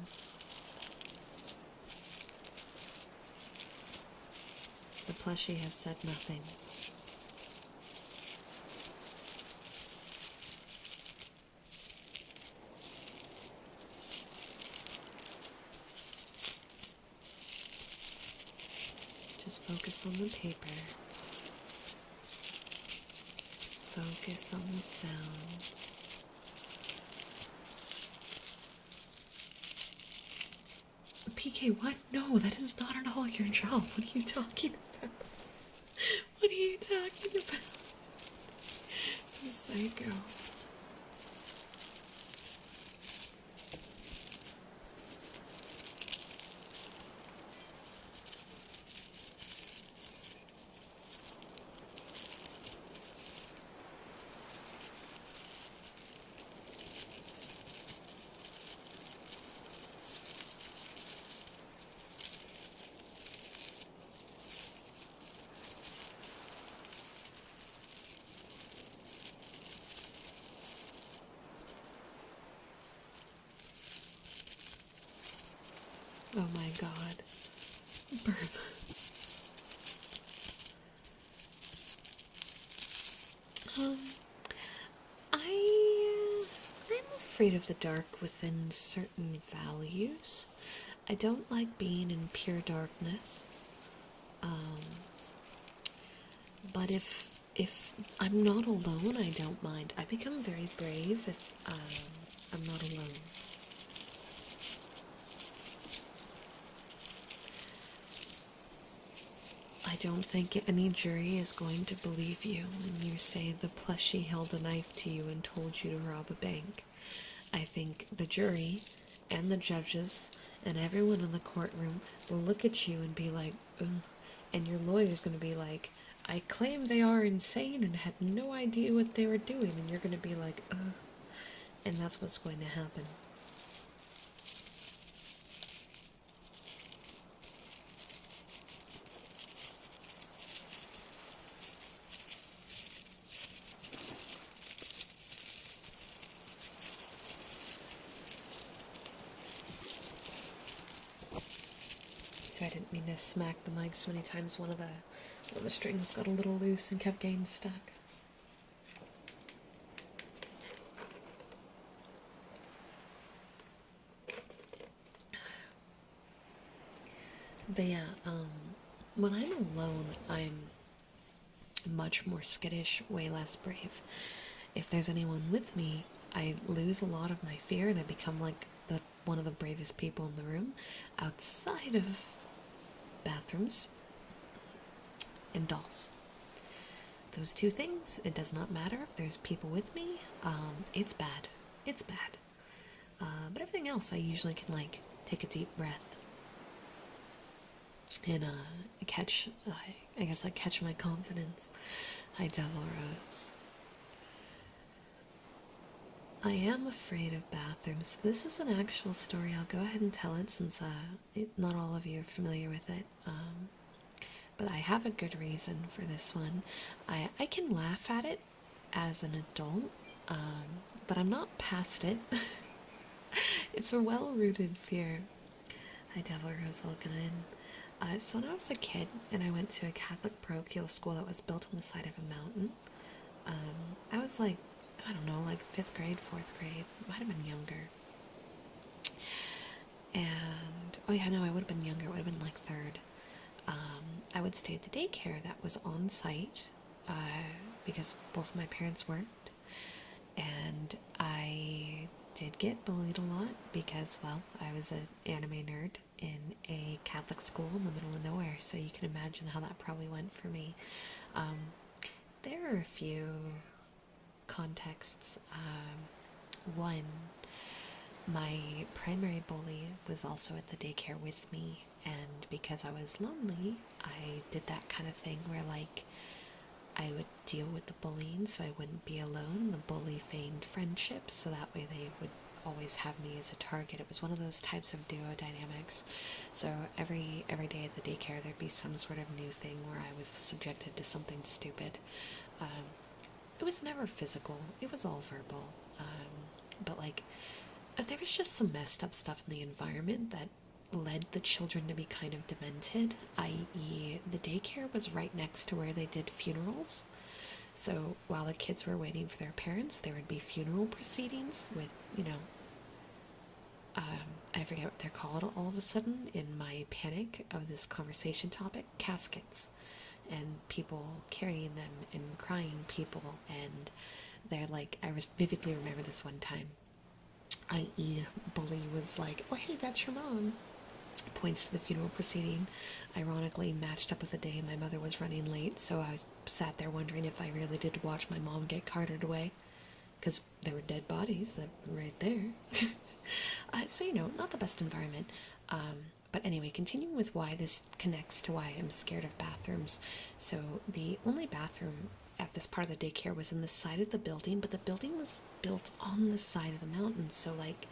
The plushie has said nothing. Just focus on the paper. Focus on the sounds. PK, what? No, that is not at all your job. What are you talking about? What are you talking about? You psycho. Oh my god. Burn. I'm afraid of the dark within certain values. I don't like being in pure darkness. But if I'm not alone, I don't mind. I become very brave if I'm not alone. I don't think any jury is going to believe you when you say the plushie held a knife to you and told you to rob a bank. I think the jury and the judges and everyone in the courtroom will look at you and be like, ugh. And your lawyer's going to be like, I claim they are insane and had no idea what they were doing. And you're going to be like, ugh. And that's what's going to happen. I didn't mean to smack the mic so many times. One of the strings got a little loose and kept getting stuck. But yeah, when I'm alone, I'm much more skittish, way less brave. If there's anyone with me, I lose a lot of my fear and I become like one of the bravest people in the room. Outside of bathrooms and dolls. Those two things, it does not matter if there's people with me. It's bad. It's bad. But everything else, I usually can, like, take a deep breath and catch, I guess, like, catch my confidence. Hi, Devil Rose. I am afraid of bathrooms. This is an actual story. I'll go ahead and tell it since not all of you are familiar with it. But I have a good reason for this one. I can laugh at it as an adult, but I'm not past it. It's a well-rooted fear. Hi, Devil Rose, welcome in. So when I was a kid and I went to a Catholic parochial school that was built on the side of a mountain, I was like, I don't know, like 5th grade, 4th grade, might have been younger. And, oh yeah, no, I would have been younger, it would have been like 3rd. I would stay at the daycare that was on site, because both of my parents worked. And I did get bullied a lot because, well, I was an anime nerd in a Catholic school in the middle of nowhere, so you can imagine how that probably went for me. There are a few contexts. One, my primary bully was also at the daycare with me, and because I was lonely, I did that kind of thing where, like, I would deal with the bullying so I wouldn't be alone. The bully feigned friendships, so that way they would always have me as a target. It was one of those types of duo dynamics. So every day at the daycare there'd be some sort of new thing where I was subjected to something stupid. It was never physical, it was all verbal. But like, there was just some messed up stuff in the environment that led the children to be kind of demented, i.e. the daycare was right next to where they did funerals. So while the kids were waiting for their parents, there would be funeral proceedings with, I forget what they're called all of a sudden in my panic of this conversation topic, caskets, and people carrying them and crying people, and they're like, I vividly remember this one time, i.e. bully was like, oh hey, that's your mom, points to the funeral proceeding, ironically matched up with the day my mother was running late, so I sat there wondering if I really did watch my mom get carted away, because there were dead bodies that were right there. So, not the best environment. But anyway, continuing with why this connects to why I'm scared of bathrooms. So the only bathroom at this part of the daycare was in the side of the building, but the building was built on the side of the mountain, so like,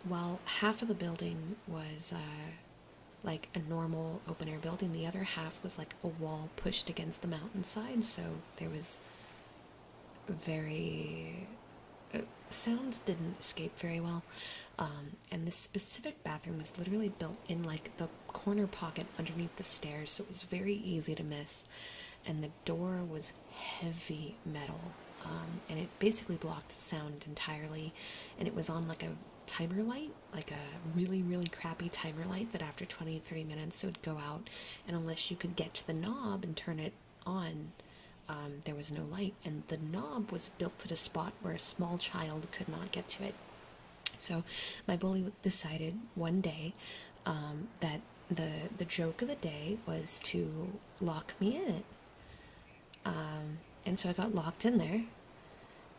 while half of the building was like a normal open-air building, the other half was like a wall pushed against the mountainside, so there was very... sounds didn't escape very well, and this specific bathroom was literally built in like the corner pocket underneath the stairs, so it was very easy to miss, and the door was heavy metal, and it basically blocked sound entirely, and it was on like a timer light, like a really, really crappy timer light that after 20-30 minutes it would go out, and unless you could get to the knob and turn it on, there was no light, and the knob was built at a spot where a small child could not get to it. So my bully decided one day that the joke of the day was to lock me in it, and so I got locked in there,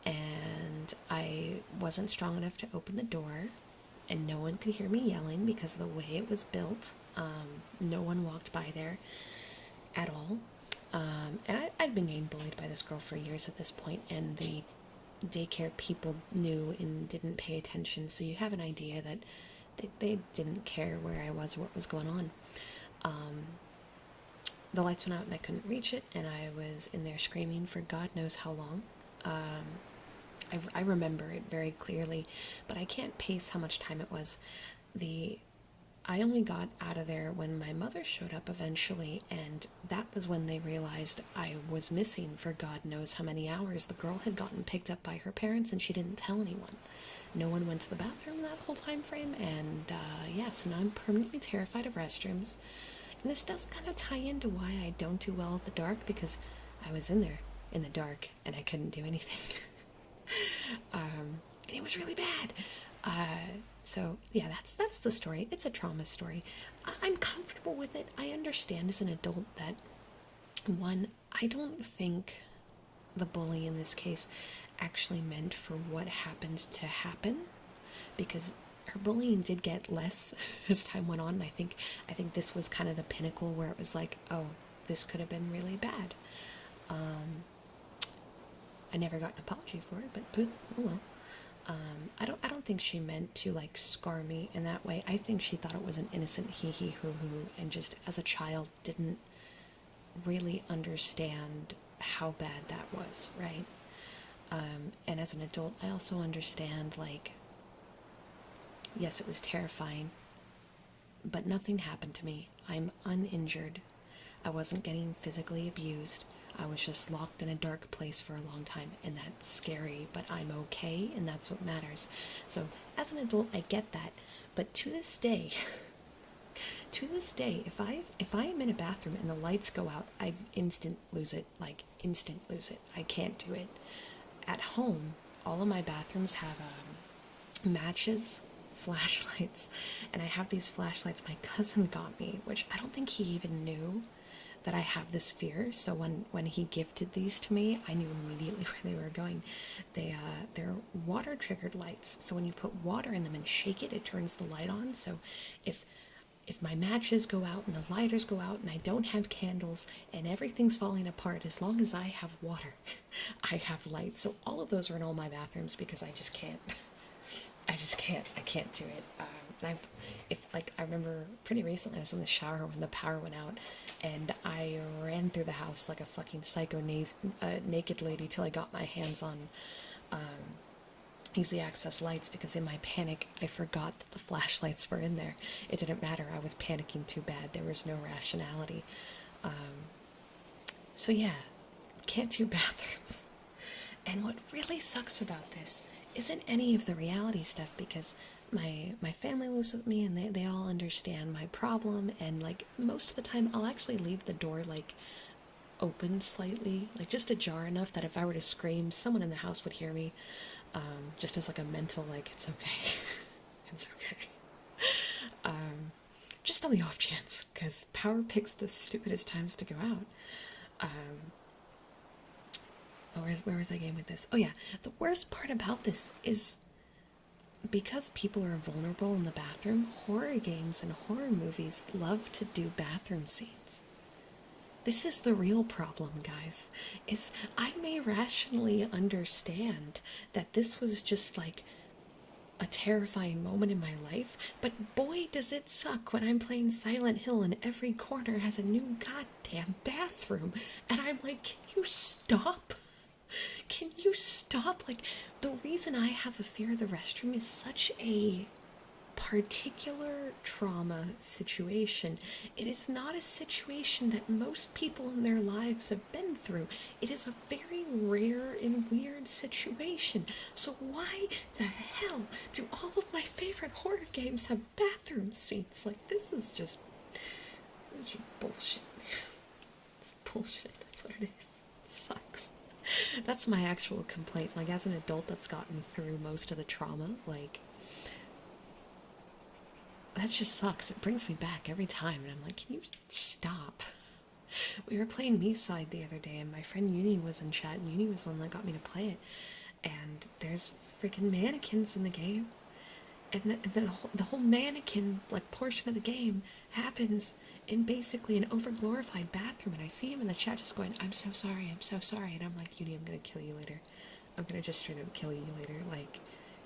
and I wasn't strong enough to open the door, and no one could hear me yelling because of the way it was built. No one walked by there at all. And I'd been getting bullied by this girl for years at this point, and the daycare people knew and didn't pay attention, so you have an idea that they didn't care where I was or what was going on. The lights went out and I couldn't reach it, and I was in there screaming for God knows how long. I remember it very clearly, but I can't pace how much time it was. I only got out of there when my mother showed up eventually, and that was when they realized I was missing for God knows how many hours. The girl had gotten picked up by her parents, and she didn't tell anyone. No one went to the bathroom that whole time frame, and so now I'm permanently terrified of restrooms. And this does kind of tie into why I don't do well at the dark, because I was in there in the dark, and I couldn't do anything. And it was really bad. So yeah, that's the story. It's a trauma story. I'm comfortable with it. I understand as an adult that, one, I don't think the bully in this case actually meant for what happened to happen, because her bullying did get less as time went on. And I think this was kind of the pinnacle where it was like, oh, this could have been really bad. I never got an apology for it, but oh well. I don't think she meant to like scar me in that way. I think she thought it was an innocent hee hee hoo hoo, and just as a child didn't really understand how bad that was, right? And as an adult, I also understand, like, yes, it was terrifying, but nothing happened to me. I'm uninjured. I wasn't getting physically abused. I was just locked in a dark place for a long time, and that's scary, but I'm okay, and that's what matters. So, as an adult, I get that, but to this day, if I am in a bathroom and the lights go out, I instant lose it. I can't do it. At home, all of my bathrooms have matches, flashlights, and I have these flashlights my cousin got me, which I don't think he even knew that I have this fear. So when he gifted these to me, I knew immediately where they were going. They're water triggered lights. So when you put water in them and shake it, it turns the light on. So if my matches go out and the lighters go out and I don't have candles and everything's falling apart, as long as I have water, I have light. So all of those are in all my bathrooms because I just can't. I can't do it. And I remember pretty recently I was in the shower when the power went out, and I ran through the house like a fucking psycho naked lady till I got my hands on easy access lights, because in my panic I forgot that the flashlights were in there. It didn't matter. I was panicking too bad. There was no rationality. So yeah, can't do bathrooms. And what really sucks about this isn't any of the reality stuff, because my family lives with me and they all understand my problem, and like most of the time I'll actually leave the door like open slightly, like just ajar enough that if I were to scream, someone in the house would hear me, just as like a mental like it's okay. It's okay. Just on the off chance, because power picks the stupidest times to go out. Where was I going with this? Oh yeah, the worst part about this is because people are vulnerable in the bathroom, horror games and horror movies love to do bathroom scenes. This is the real problem, guys, is I may rationally understand that this was just like a terrifying moment in my life, but boy does it suck when I'm playing Silent Hill and every corner has a new goddamn bathroom, and I'm like, can you stop? Can you stop? Like, the reason I have a fear of the restroom is such a particular trauma situation. It is not a situation that most people in their lives have been through. It is a very rare and weird situation. So why the hell do all of my favorite horror games have bathroom scenes? Like, this is just bullshit. It's bullshit. That's what it is. It sucks. That's my actual complaint. Like, as an adult that's gotten through most of the trauma, like, that just sucks. It brings me back every time, and I'm like, can you stop? We were playing Me-Side the other day, and my friend Uni was in chat, and Uni was the one that got me to play it, and there's freaking mannequins in the game, and the whole mannequin, like, portion of the game happens in basically an overglorified bathroom, and I see him in the chat just going, I'm so sorry, and I'm like, Uni, I'm gonna kill you later. I'm gonna just straight up kill you later. Like,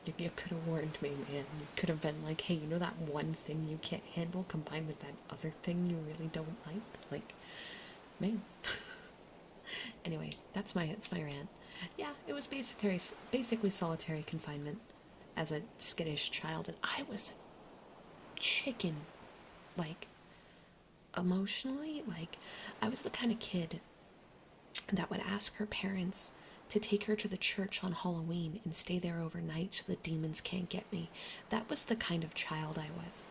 you could have warned me, man. You could have been like, hey, you know that one thing you can't handle combined with that other thing you really don't like? Like, man. Anyway, that's my rant. Yeah, it was basically solitary confinement as a skittish child, and I was a chicken, like, emotionally. Like, I was the kind of kid that would ask her parents to take her to the church on Halloween and stay there overnight so the demons can't get me. That was the kind of child I was.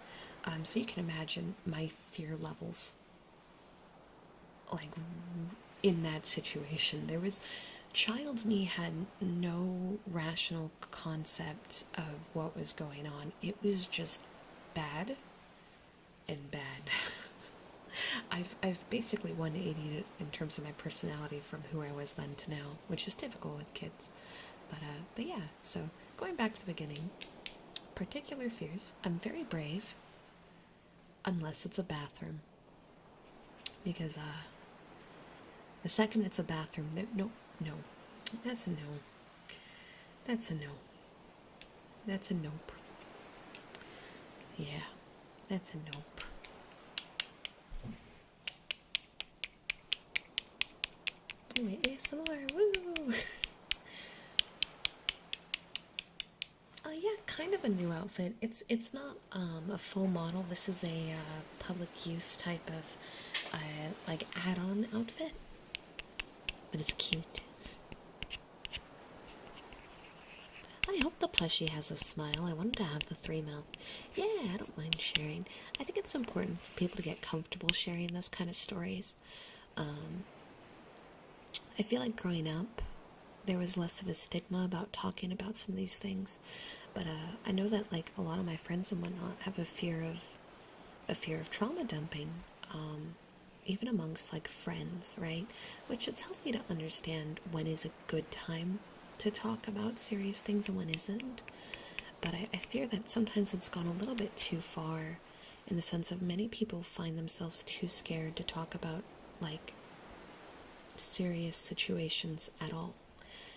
So you can imagine my fear levels, like, in that situation. Child me had no rational concept of what was going on. It was just bad and bad. I've basically 180'd in terms of my personality from who I was then to now, which is typical with kids. But yeah, so going back to the beginning, particular fears. I'm very brave, unless it's a bathroom, because the second it's a bathroom, no, that's a no. That's a no. That's a nope. Yeah, that's a nope. Anyway, ASMR, woo! I Yeah, kind of a new outfit. It's not a full model. This is a public use type of like add-on outfit, but it's cute. I hope the plushie has a smile. I wanted to have the three mouth. Yeah, I don't mind sharing. I think it's important for people to get comfortable sharing those kind of stories. I feel like growing up, there was less of a stigma about talking about some of these things, but I know that like a lot of my friends and whatnot have a fear of trauma dumping, even amongst like friends, right? Which it's healthy to understand when is a good time to talk about serious things and when isn't. But I fear that sometimes it's gone a little bit too far, in the sense of many people find themselves too scared to talk about like serious situations at all.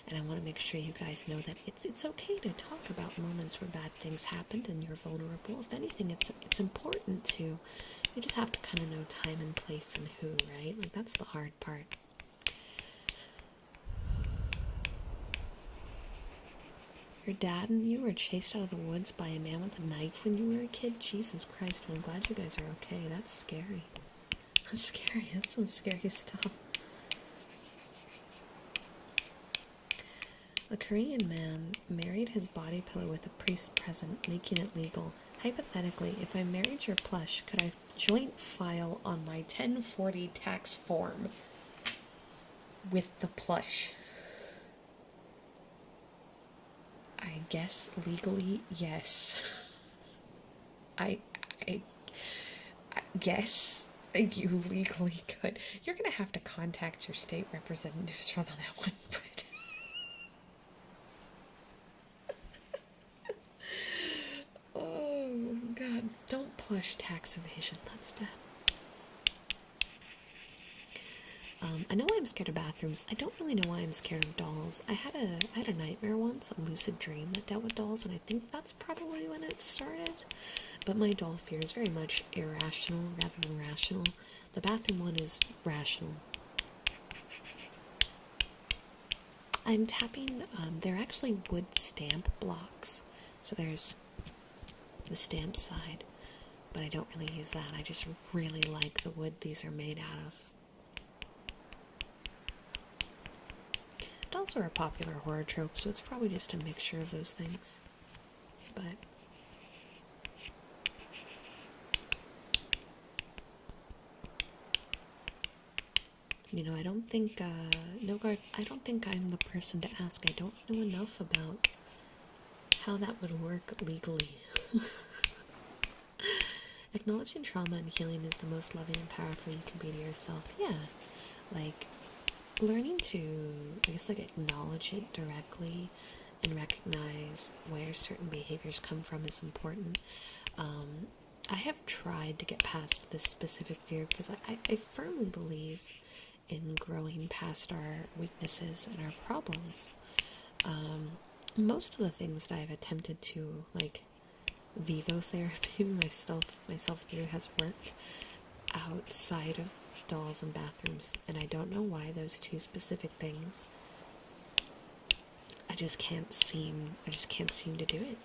And I want to make sure you guys know that it's okay to talk about moments where bad things happened and you're vulnerable. If anything, it's important to. You just have to kind of know time and place and who, right? Like, that's the hard part. Your dad and you were chased out of the woods by a man with a knife when you were a kid? Jesus Christ, I'm glad you guys are okay. That's scary. That's scary. That's some scary stuff. A Korean man married his body pillow with a priest present, making it legal. Hypothetically, if I married your plush, could I joint file on my 1040 tax form with the plush? I guess legally, yes. I guess you legally could. You're gonna have to contact your state representatives for that one, but... Oh, God. Don't plush tax evasion. That's bad. I know why I'm scared of bathrooms. I don't really know why I'm scared of dolls. I had a nightmare once, a lucid dream that dealt with dolls, and I think that's probably when it started. But my doll fear is very much irrational rather than rational. The bathroom one is rational. I'm tapping, they're actually wood stamp blocks. So there's the stamp side, but I don't really use that. I just really like the wood these are made out of. Dolls are a popular horror trope, so it's probably just a mixture of those things. But you know, I don't think I don't think I'm the person to ask. I don't know enough about how that would work legally. Acknowledging trauma and healing is the most loving and powerful you can be to yourself. Yeah, like learning to, I guess, like acknowledge it directly and recognize where certain behaviors come from is important. I have tried to get past this specific fear because I firmly believe in growing past our weaknesses and our problems. Most of the things that I've attempted to, like, Vivo therapy myself through has worked outside of dolls and bathrooms, and I don't know why those two specific things. I just can't seem to do it.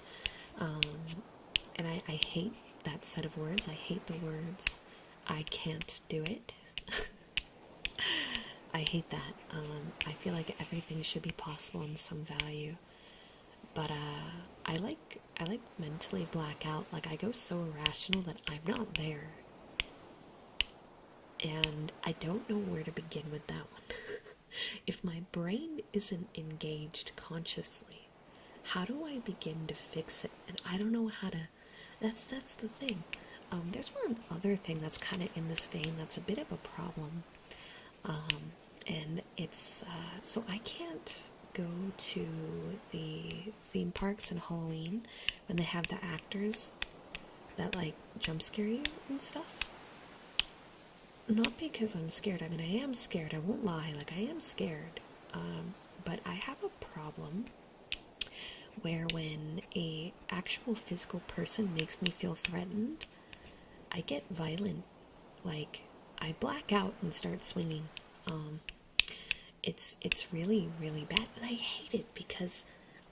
And I hate that set of words. I hate the words I can't do it. I hate that. I feel like everything should be possible in some value. But I like mentally black out. Like, I go so irrational that I'm not there. And I don't know where to begin with that one. If my brain isn't engaged consciously, how do I begin to fix it? And I don't know how to. That's the thing. There's one other thing that's kind of in this vein that's a bit of a problem. And it's, so I can't go to the theme parks in Halloween when they have the actors that, like, jump scare you and stuff. Not because I'm scared. I mean, I am scared. I won't lie. Like, I am scared. But I have a problem where when a actual physical person makes me feel threatened, I get violent. Like, I black out and start swinging. It's really, really bad. And I hate it because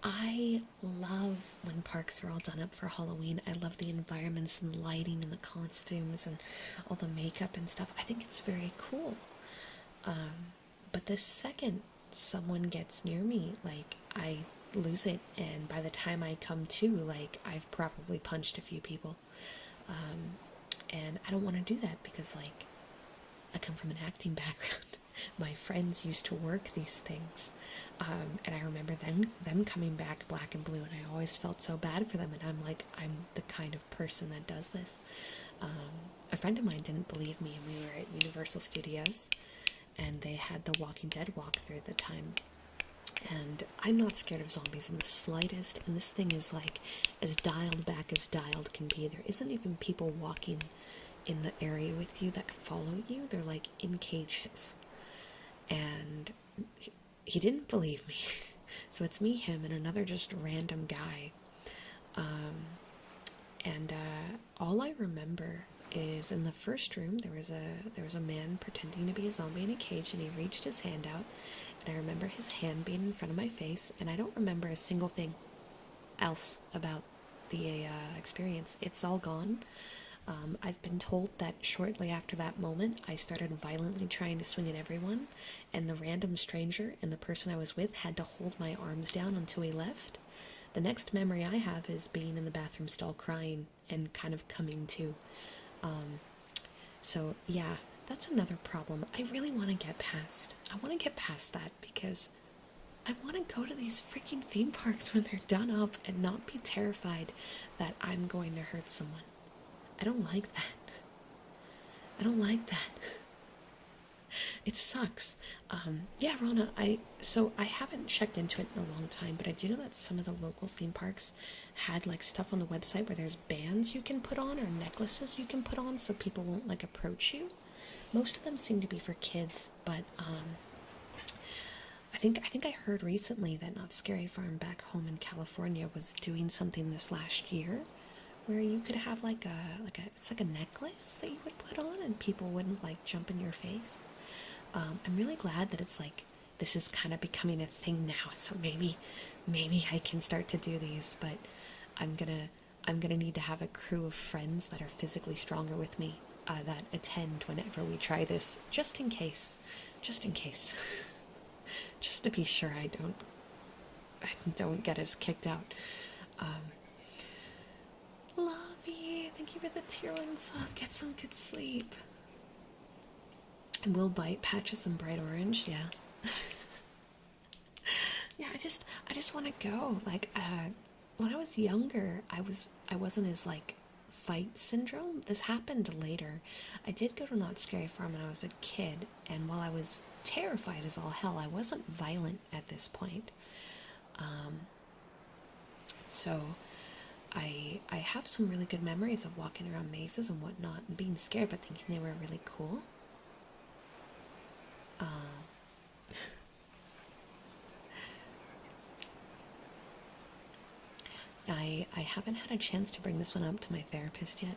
I love when parks are all done up for Halloween. I love the environments and the lighting and the costumes and all the makeup and stuff. I think it's very cool. But the second someone gets near me, like, I lose it, and by the time I come to, like, I've probably punched a few people. And I don't want to do that because, like, I come from an acting background. My friends used to work these things. And I remember them coming back black and blue, and I always felt so bad for them, and I'm like, I'm the kind of person that does this. A friend of mine didn't believe me, and we were at Universal Studios, and they had the Walking Dead walkthrough at the time. And I'm not scared of zombies in the slightest, and this thing is like as dialed back as dialed can be. There isn't even people walking in the area with you that follow you. They're like in cages. And he didn't believe me. So it's me, him, and another just random guy. And all I remember is in the first room there was a man pretending to be a zombie in a cage, and he reached his hand out, and I remember his hand being in front of my face, and I don't remember a single thing else about the experience. It's all gone. I've been told that shortly after that moment, I started violently trying to swing at everyone, and the random stranger and the person I was with had to hold my arms down until he left. The next memory I have is being in the bathroom stall crying and kind of coming to. So yeah, that's another problem. I really want to get past. I want to get past that because I want to go to these freaking theme parks when they're done up and not be terrified that I'm going to hurt someone. I don't like that. I don't like that. It sucks. Yeah, Rana, I haven't checked into it in a long time, but I do know that some of the local theme parks had like stuff on the website where there's bands you can put on or necklaces you can put on so people won't like approach you. Most of them seem to be for kids, but I think I heard recently that Not Scary Farm back home in California was doing something this last year where you could have it's like a necklace that you would put on and people wouldn't like jump in your face. I'm really glad that it's like this is kind of becoming a thing now, so maybe I can start to do these, but I'm gonna need to have a crew of friends that are physically stronger with me that attend whenever we try this, just in case just to be sure I don't get us kicked out. Lovey, thank you for the tier 1 sub. Get some good sleep. And we'll bite patches and bright orange, yeah. Yeah, I just want to go. Like, when I was younger, I wasn't as like fight syndrome. This happened later. I did go to Not Scary Farm when I was a kid, and while I was terrified as all hell, I wasn't violent at this point. So I have some really good memories of walking around mazes and whatnot and being scared but thinking they were really cool. I haven't had a chance to bring this one up to my therapist yet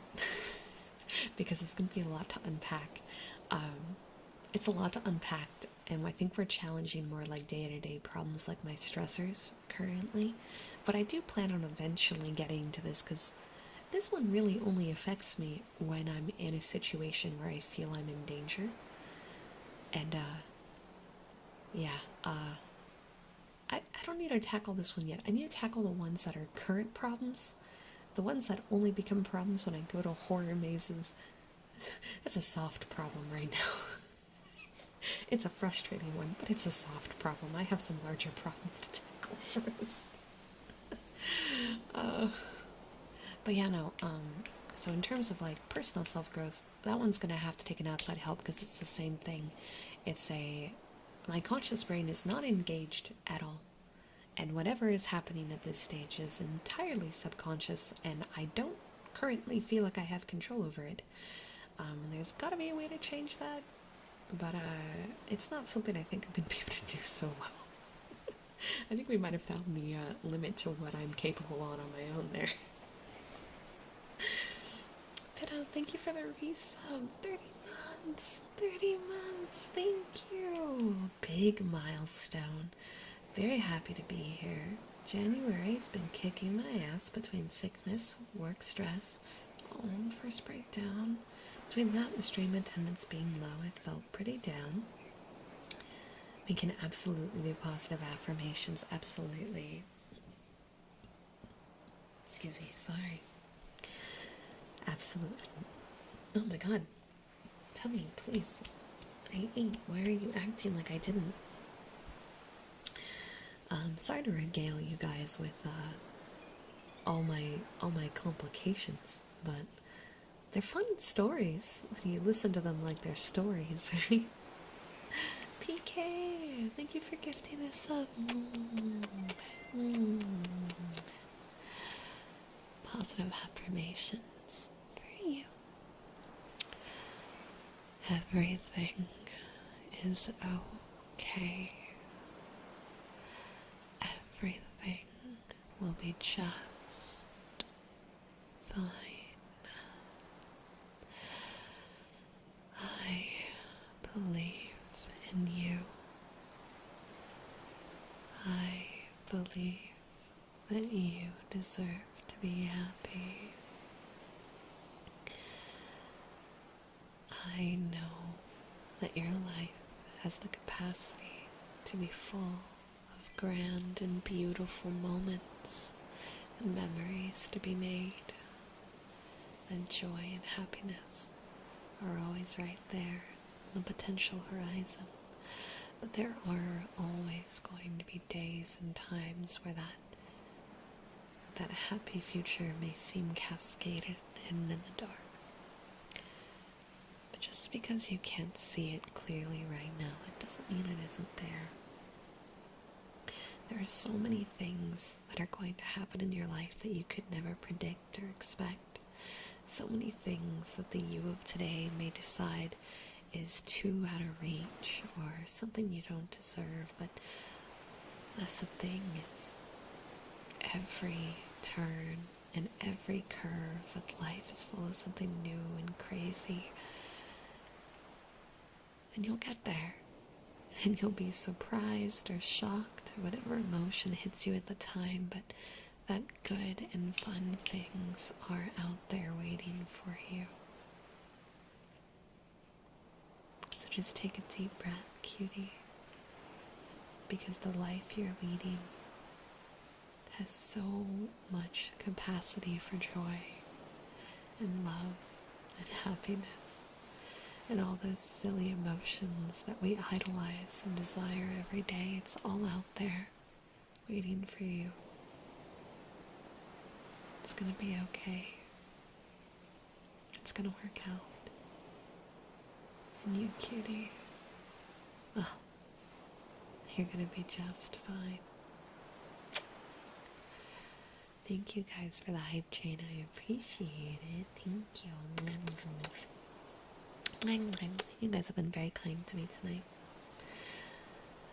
because it's going to be a lot to unpack. It's a lot to unpack, and I think we're challenging more like day-to-day problems like my stressors currently. But I do plan on eventually getting to this because this one really only affects me when I'm in a situation where I feel I'm in danger. And, I don't need to tackle this one yet. I need to tackle the ones that are current problems. The ones that only become problems when I go to horror mazes. That's a soft problem right now. It's a frustrating one, but it's a soft problem. I have some larger problems to tackle first. But yeah, no, so in terms of like personal self-growth, that one's gonna have to take an outside help because it's the same thing. My conscious brain is not engaged at all. And whatever is happening at this stage is entirely subconscious, and I don't currently feel like I have control over it. There's gotta be a way to change that, but it's not something I think I'm gonna be able to do so well. I think we might have found the limit to what I'm capable on my own there. But thank you for the resub. 30 months! 30 months! Thank you! Big milestone. Very happy to be here. January's been kicking my ass between sickness, work stress, first breakdown. Between that and the stream attendance being low, I felt pretty down. We can absolutely do positive affirmations, absolutely. Excuse me, sorry. Absolutely. Oh my god. Tell me, please. I ate. Why are you acting like I didn't? Sorry to regale you guys with all my complications, but they're fun stories when you listen to them like they're stories, right? PK, thank you for gifting us up. Positive affirmations for you. Everything is okay. Everything will be just fine. I believe in you. I believe that you deserve to be happy. I know that your life has the capacity to be full of grand and beautiful moments and memories to be made, and joy and happiness are always right there on the potential horizon. But there are always going to be days and times where that happy future may seem cascaded and in the dark. But just because you can't see it clearly right now, it doesn't mean it isn't there. There are so many things that are going to happen in your life that you could never predict or expect. So many things that the you of today may decide is too out of reach or something you don't deserve. But that's the thing, is every turn and every curve of life is full of something new and crazy. And you'll get there. And you'll be surprised or shocked or whatever emotion hits you at the time, but that good and fun things are out there waiting for you. So just take a deep breath, cutie, because the life you're leading has so much capacity for joy and love and happiness. And all those silly emotions that we idolize and desire every day, it's all out there, waiting for you. It's gonna be okay. It's gonna work out. And you, cutie, oh, you're gonna be just fine. Thank you guys for the hype chain. I appreciate it. Thank you. You guys have been very kind to me tonight.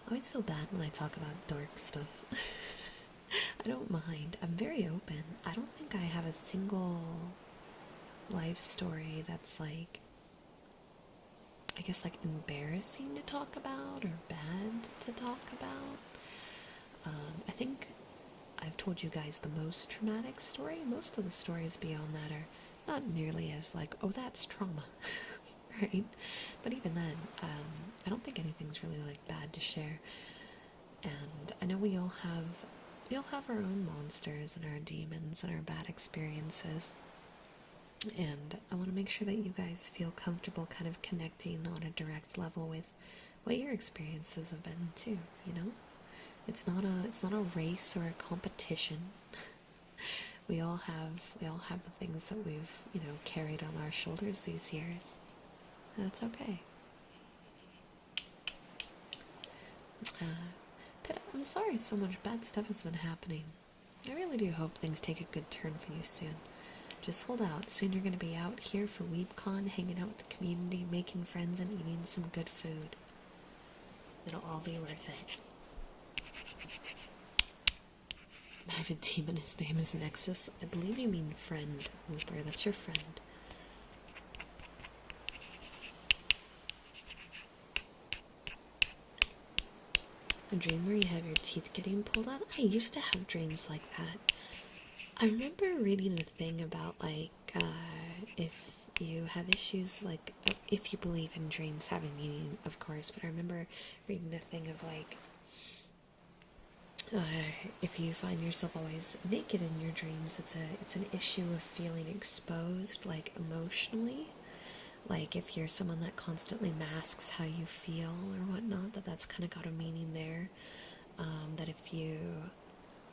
I always feel bad when I talk about dark stuff. I don't mind. I'm very open. I don't think I have a single life story that's like, I guess, like embarrassing to talk about or bad to talk about. I think I've told you guys the most traumatic story. Most of the stories beyond that are not nearly as like, oh, that's trauma. Right? But even then, I don't think anything's really like bad to share. And I know we all have our own monsters and our demons and our bad experiences. And I want to make sure that you guys feel comfortable kind of connecting on a direct level with what your experiences have been too, you know? It's not a race or a competition. We all have the things that we've, carried on our shoulders these years. That's okay. But I'm sorry so much bad stuff has been happening. I really do hope things take a good turn for you soon. Just hold out. Soon you're going to be out here for WeebCon, hanging out with the community, making friends, and eating some good food. It'll all be worth it. I have a demon. His name is Nexus. I believe you mean friend, Whooper. That's your friend. A dream where you have your teeth getting pulled out? I used to have dreams like that. I remember reading a thing about, like, if you have issues, like, if you believe in dreams having meaning, of course, but I remember reading the thing of, like, if you find yourself always naked in your dreams, it's an issue of feeling exposed, like, emotionally. Like, if you're someone that constantly masks how you feel or whatnot, that's kind of got a meaning there. That if you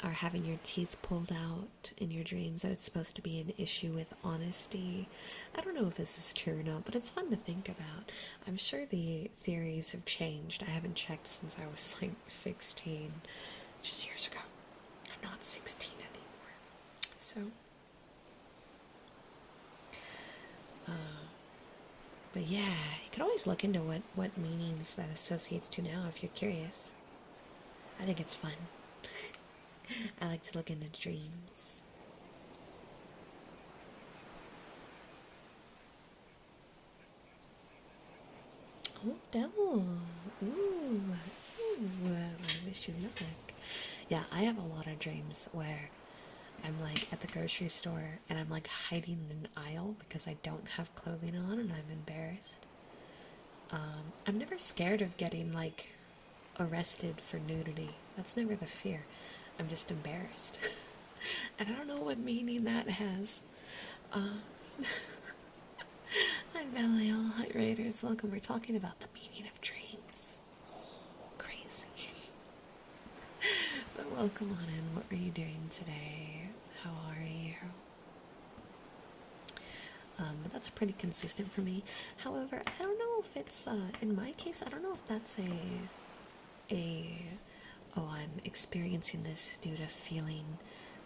are having your teeth pulled out in your dreams, that it's supposed to be an issue with honesty. I don't know if this is true or not, but it's fun to think about. I'm sure the theories have changed. I haven't checked since I was like 16, just years ago. I'm not 16 anymore. So, but yeah, you could always look into what meanings that associates to now if you're curious. I think it's fun. I like to look into dreams. Oh, devil. Ooh. I wish you luck. Yeah, I have a lot of dreams where I'm like at the grocery store and I'm like hiding in an aisle because I don't have clothing on and I'm embarrassed. I'm never scared of getting like arrested for nudity. That's never the fear. I'm just embarrassed. And I don't know what meaning that has. Hi Belial, hi Raiders, welcome. We're talking about the meaning of dreams. Oh, crazy. But welcome on in. What are you doing today? How are you? But that's pretty consistent for me. However, I don't know if it's, in my case, I don't know if that's oh, I'm experiencing this due to feeling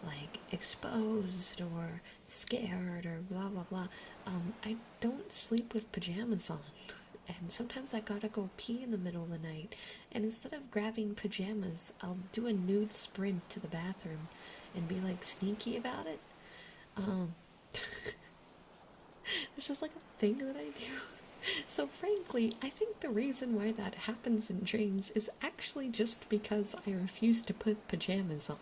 like exposed or scared or blah blah blah. I don't sleep with pajamas on, and sometimes I gotta go pee in the middle of the night, and instead of grabbing pajamas, I'll do a nude sprint to the bathroom and be like sneaky about it. This is like a thing that I do. So frankly, I think the reason why that happens in dreams is actually just because I refuse to put pajamas on.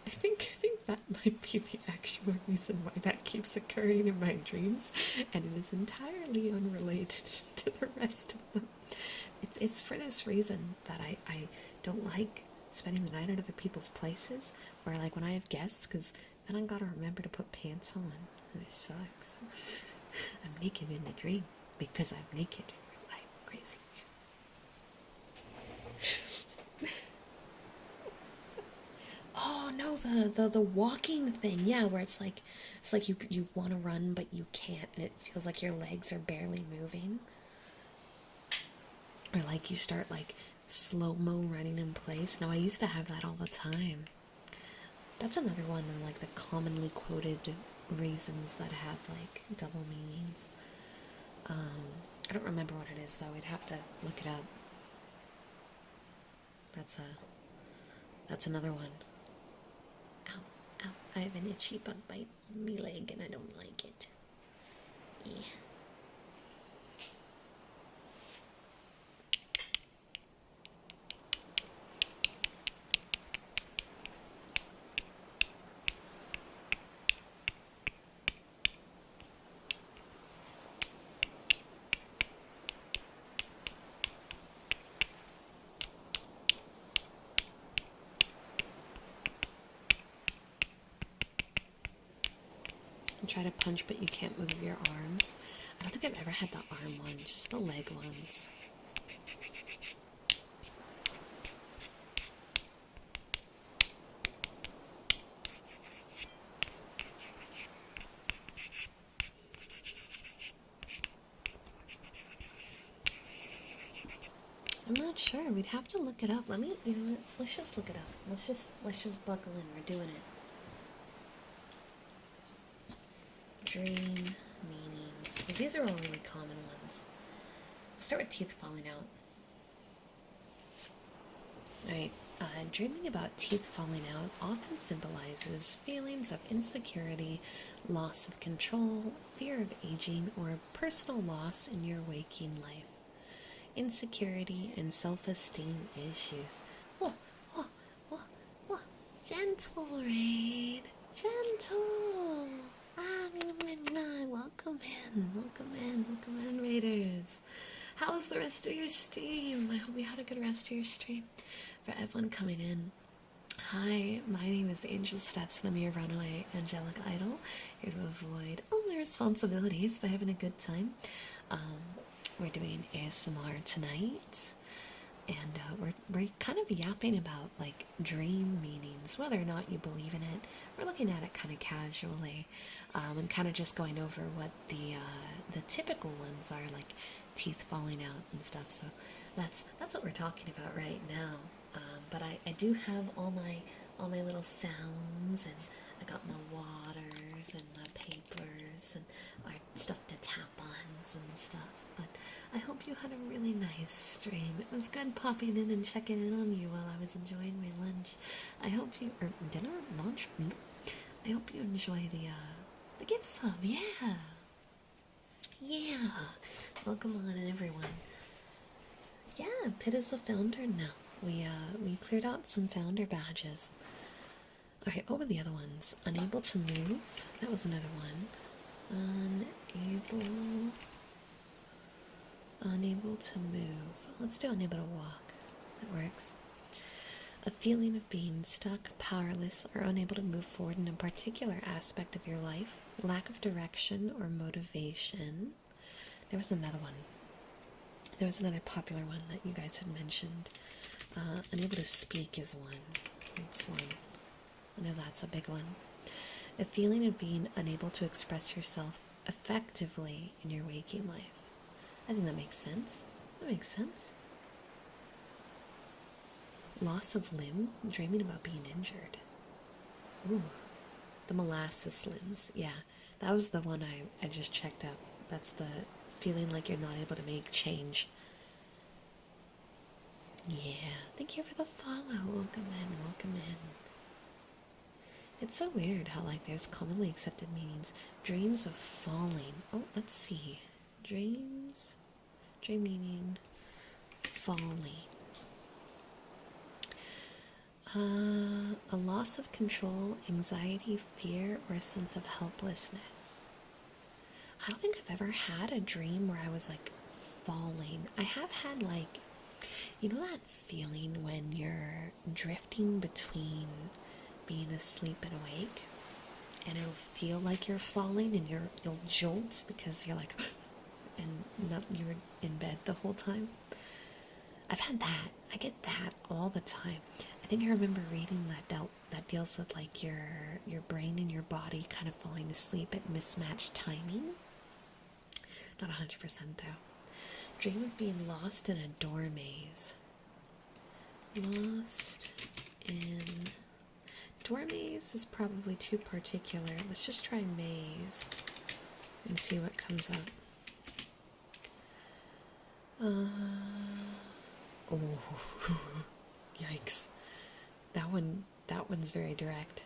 I think that might be the actual reason why that keeps occurring in my dreams, and it is entirely unrelated to the rest of them. It's for this reason that I don't like spending the night at other people's places, or like when I have guests, because then I gotta remember to put pants on, and it sucks. I'm naked in the dream because I'm naked in real life. Crazy. Oh no, the walking thing, yeah, where it's like you want to run but you can't, and it feels like your legs are barely moving, or like you start like slow-mo running in place. Now I used to have that all the time. That's another one of like the commonly quoted reasons that have like double meanings. I don't remember what it is though. I'd have to look it up. That's another one. Ow, ow, I have an itchy bug bite on my leg and I don't like it. Yeah. Try to punch, but you can't move your arms. I don't think I've ever had the arm one, just the leg ones. I'm not sure. We'd have to look it up. Let me, you know what? Let's just look it up. Let's just buckle in. We're doing it. Dream meanings. These are all really common ones. We'll start with teeth falling out. Alright, dreaming about teeth falling out often symbolizes feelings of insecurity, loss of control, fear of aging, or personal loss in your waking life. insecurity, and self-esteem issues. Whoa, whoa, whoa, whoa. Gentle, Raid. Gentle. Welcome in, Raiders. How was the rest of your stream? I hope you had a good rest of your stream. For everyone coming in, hi, my name is Angel Steps, and I'm your runaway angelic idol, here to avoid all my responsibilities by having a good time. We're doing ASMR tonight, and we're kind of yapping about like dream meanings, whether or not you believe in it. We're looking at it kind of casually, and kind of just going over what the typical ones are, like teeth falling out and stuff. So that's what we're talking about right now. But I do have all my little sounds, and I got my waters and my papers and stuff to tap on and stuff. But I hope you had a really nice stream. It was good popping in and checking in on you while I was enjoying my lunch. I hope you, or dinner, lunch. I hope you enjoy the gift sub. Yeah. Welcome on in, everyone. Yeah, Pitt is the founder now. We cleared out some founder badges. Alright, what were the other ones? Unable to move. That was another one. Unable to move. Let's do unable to walk. That works. A feeling of being stuck, powerless, or unable to move forward in a particular aspect of your life. Lack of direction or motivation. There was another one. There was another popular one that you guys had mentioned. Unable to speak is one. That's one. I know that's a big one. A feeling of being unable to express yourself effectively in your waking life. I think that makes sense. Loss of limb, dreaming about being injured. Ooh, the molasses limbs. Yeah, that was the one I just checked out. That's the feeling like you're not able to make change. Yeah, thank you for the follow. Welcome in. It's so weird how like there's commonly accepted meanings. Dreams of falling. Oh, let's see. Dream meaning falling. A loss of control, anxiety, fear, or a sense of helplessness. I don't think I've ever had a dream where I was like falling. I have had like, you know that feeling when you're drifting between being asleep and awake, and it'll feel like you're falling, and you'll jolt because you're like, and not, you were in bed the whole time. I've had that. I get that all the time. I think I remember reading that deals with like your brain and your body kind of falling asleep at mismatched timing. Not 100% though. Dream of being lost in a door maze. Lost in... Door maze is probably too particular. Let's just try maze and see what comes up. Oh, yikes. That one's very direct.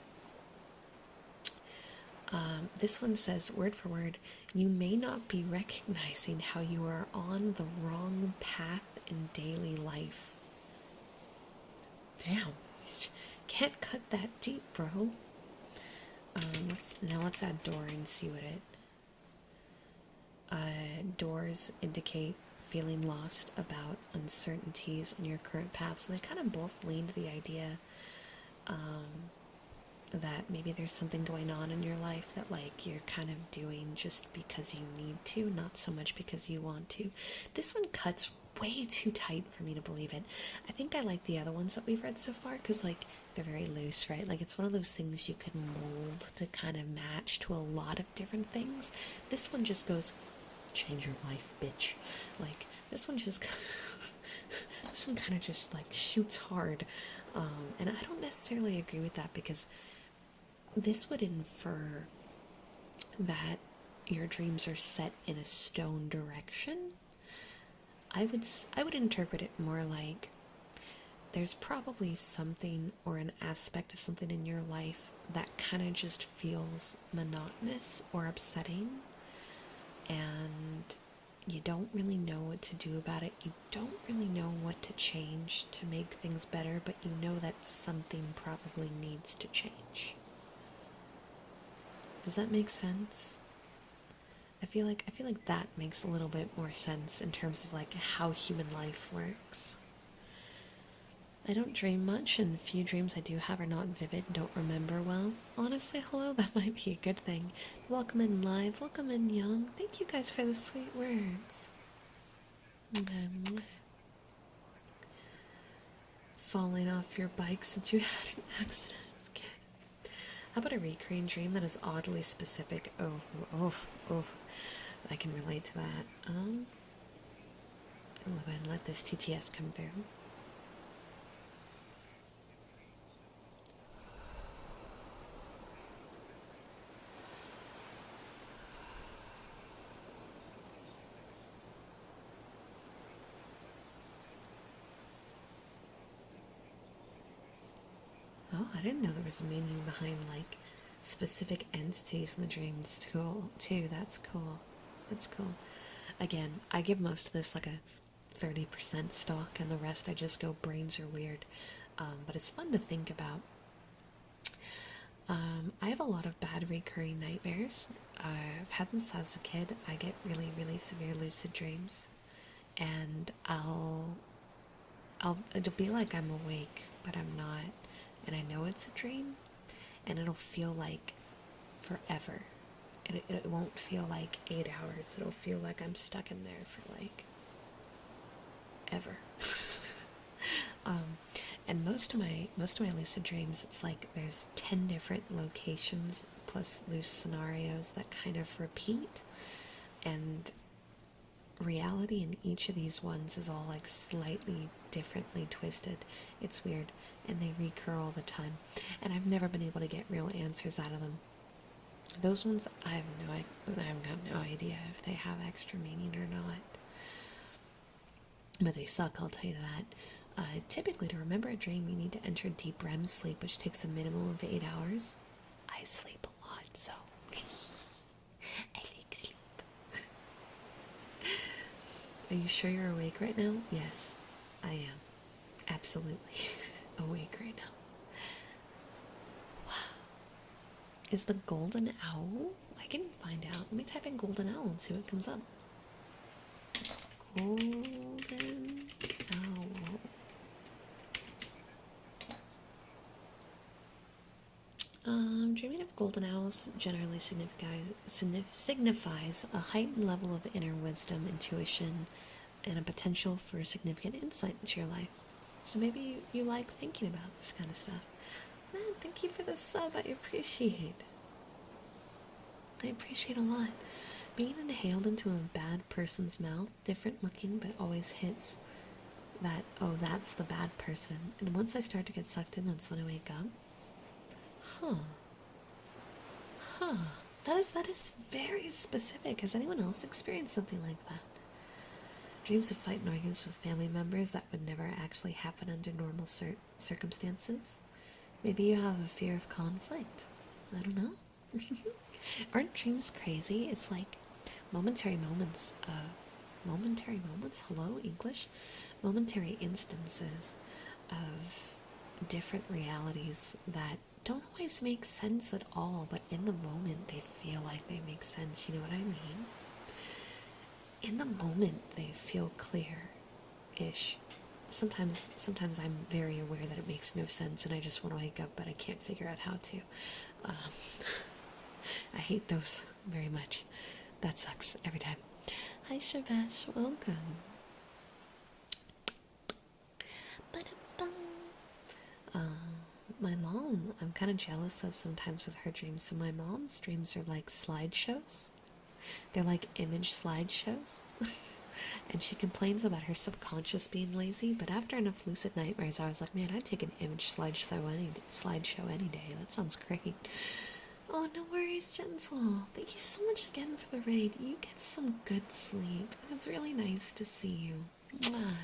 This one says, word for word, you may not be recognizing how you are on the wrong path in daily life. Damn, can't cut that deep, bro. Let's add door and see what it. Doors indicate feeling lost about uncertainties on your current path. So they kind of both lean to the idea that maybe there's something going on in your life that like you're kind of doing just because you need to, not so much because you want to. This one cuts way too tight for me to believe it. I think I like the other ones that we've read so far because like they're very loose, right? Like it's one of those things you can mold to kind of match to a lot of different things. This one just goes, change your life, bitch. Like this one just this one kind of just like shoots hard, and I don't necessarily agree with that because this would infer that your dreams are set in a stone direction. I would interpret it more like there's probably something or an aspect of something in your life that kind of just feels monotonous or upsetting, and you don't really know what to do about it. You don't really know what to change to make things better, but you know that something probably needs to change. Does that make sense? I feel like that makes a little bit more sense in terms of like how human life works. I don't dream much, and the few dreams I do have are not vivid, don't remember well. Honestly, hello, that might be a good thing. Welcome in live, welcome in young. Thank you guys for the sweet words. Falling off your bike since you had an accident as a kid. How about a recurring dream that is oddly specific? Oh. I can relate to that. I'll go ahead and let this TTS come through. Oh, I didn't know there was meaning behind, like, specific entities in the dreams, cool, too. That's cool. That's cool. Again, I give most of this, like, a 30% stock, and the rest I just go, brains are weird. But it's fun to think about. I have a lot of bad recurring nightmares. I've had them since a kid. I get really, really severe lucid dreams. And it'll be like I'm awake, but I'm not. And I know it's a dream, and it'll feel like forever. It won't feel like 8 hours. It'll feel like I'm stuck in there for like ever. And most of my lucid dreams, it's like there's 10 different locations plus loose scenarios that kind of repeat, and reality in each of these ones is all like slightly differently twisted. It's weird, and they recur all the time, and I've never been able to get real answers out of them. Those ones, I've got no idea if they have extra meaning or not, but they suck, I'll tell you that. Typically, to remember a dream, you need to enter deep REM sleep, which takes a minimum of 8 hours. I sleep a lot, so I like sleep. Are you sure you're awake right now? Yes, I am. Absolutely awake right now. Wow. Is the golden owl? I can find out. Let me type in golden owl and see what comes up. Golden owl. Dreaming of golden owls generally signifies a heightened level of inner wisdom, intuition, and a potential for significant insight into your life. So maybe you like thinking about this kind of stuff. Man, thank you for the sub. I appreciate a lot. Being inhaled into a bad person's mouth, different looking but always hits that, oh, that's the bad person. And once I start to get sucked in, that's when I wake up. That is very specific. Has anyone else experienced something like that? Dreams of fight and arguments with family members that would never actually happen under normal circumstances. Maybe you have a fear of conflict. I don't know. Aren't dreams crazy? It's like momentary moments, hello, English? Momentary instances of different realities that don't always make sense at all, but in the moment they feel like they make sense, you know what I mean? In the moment they feel clear-ish. Sometimes I'm very aware that it makes no sense and I just want to wake up, but I can't figure out how to. I hate those very much. That sucks every time. Hi Shavesh, welcome. My mom, I'm kind of jealous of sometimes with her dreams. So my mom's dreams are like slideshows. They're like image slideshows. And she complains about her subconscious being lazy, but after enough lucid nightmares, I was like, man, I'd take an image slideshow any day. That sounds great. Oh, no worries, Gentle. Thank you so much again for the raid. You get some good sleep. It was really nice to see you. Mwah.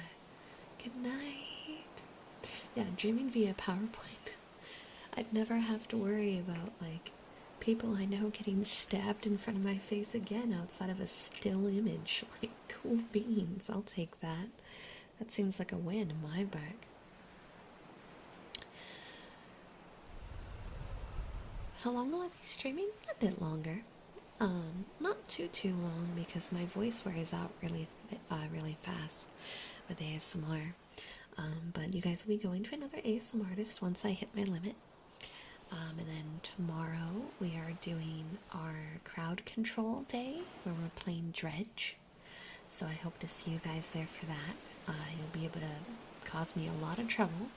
Good night. Yeah, dreaming via PowerPoint. I'd never have to worry about, like, people I know getting stabbed in front of my face again outside of a still image. Like, Cool beans. I'll take that. That seems like a win in my book. How long will I be streaming? A bit longer. Not too long because my voice wears out really fast with ASMR. But you guys will be going to another ASMR artist once I hit my limit. And then tomorrow we are doing our crowd control day where we're playing Dredge. So I hope to see you guys there for that. You'll be able to cause me a lot of trouble.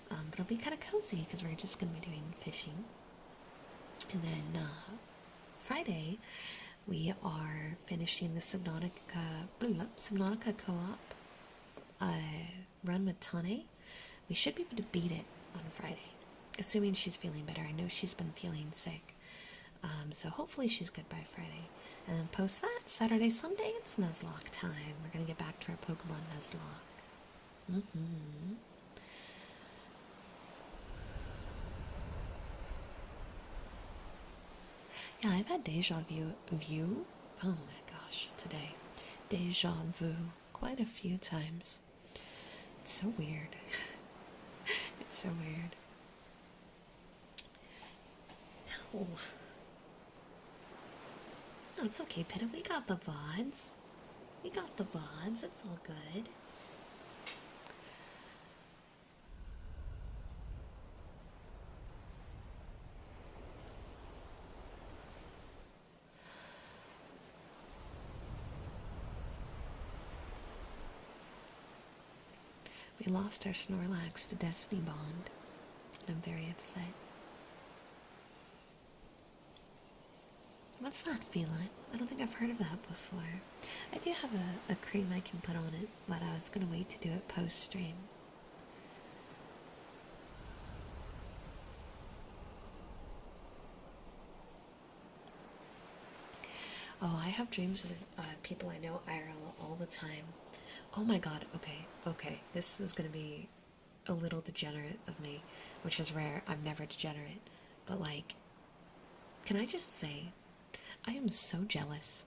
But it'll be kind of cozy because we're just going to be doing fishing. And then Friday we are finishing the Subnautica co-op run with Tane. We should be able to beat it on Friday, assuming she's feeling better. I know she's been feeling sick, so hopefully she's good by Friday. And then post that, Saturday, Sunday, it's Nuzlocke time. We're going to get back to our Pokemon Nuzlocke. Yeah, I've had deja vu. Oh my gosh, today. Deja vu quite a few times. It's so weird. It's so weird. No. No, it's okay, Pitta. We got the VODs. We got the VODs. It's all good. We lost our Snorlax to Destiny Bond, and I'm very upset. What's that feeling? I don't think I've heard of that before. I do have a cream I can put on it, but I was going to wait to do it post-stream. Oh, I have dreams with people I know IRL all the time. Oh my god, okay. This is going to be a little degenerate of me, which is rare. I'm never degenerate. But, like, can I just say, I am so jealous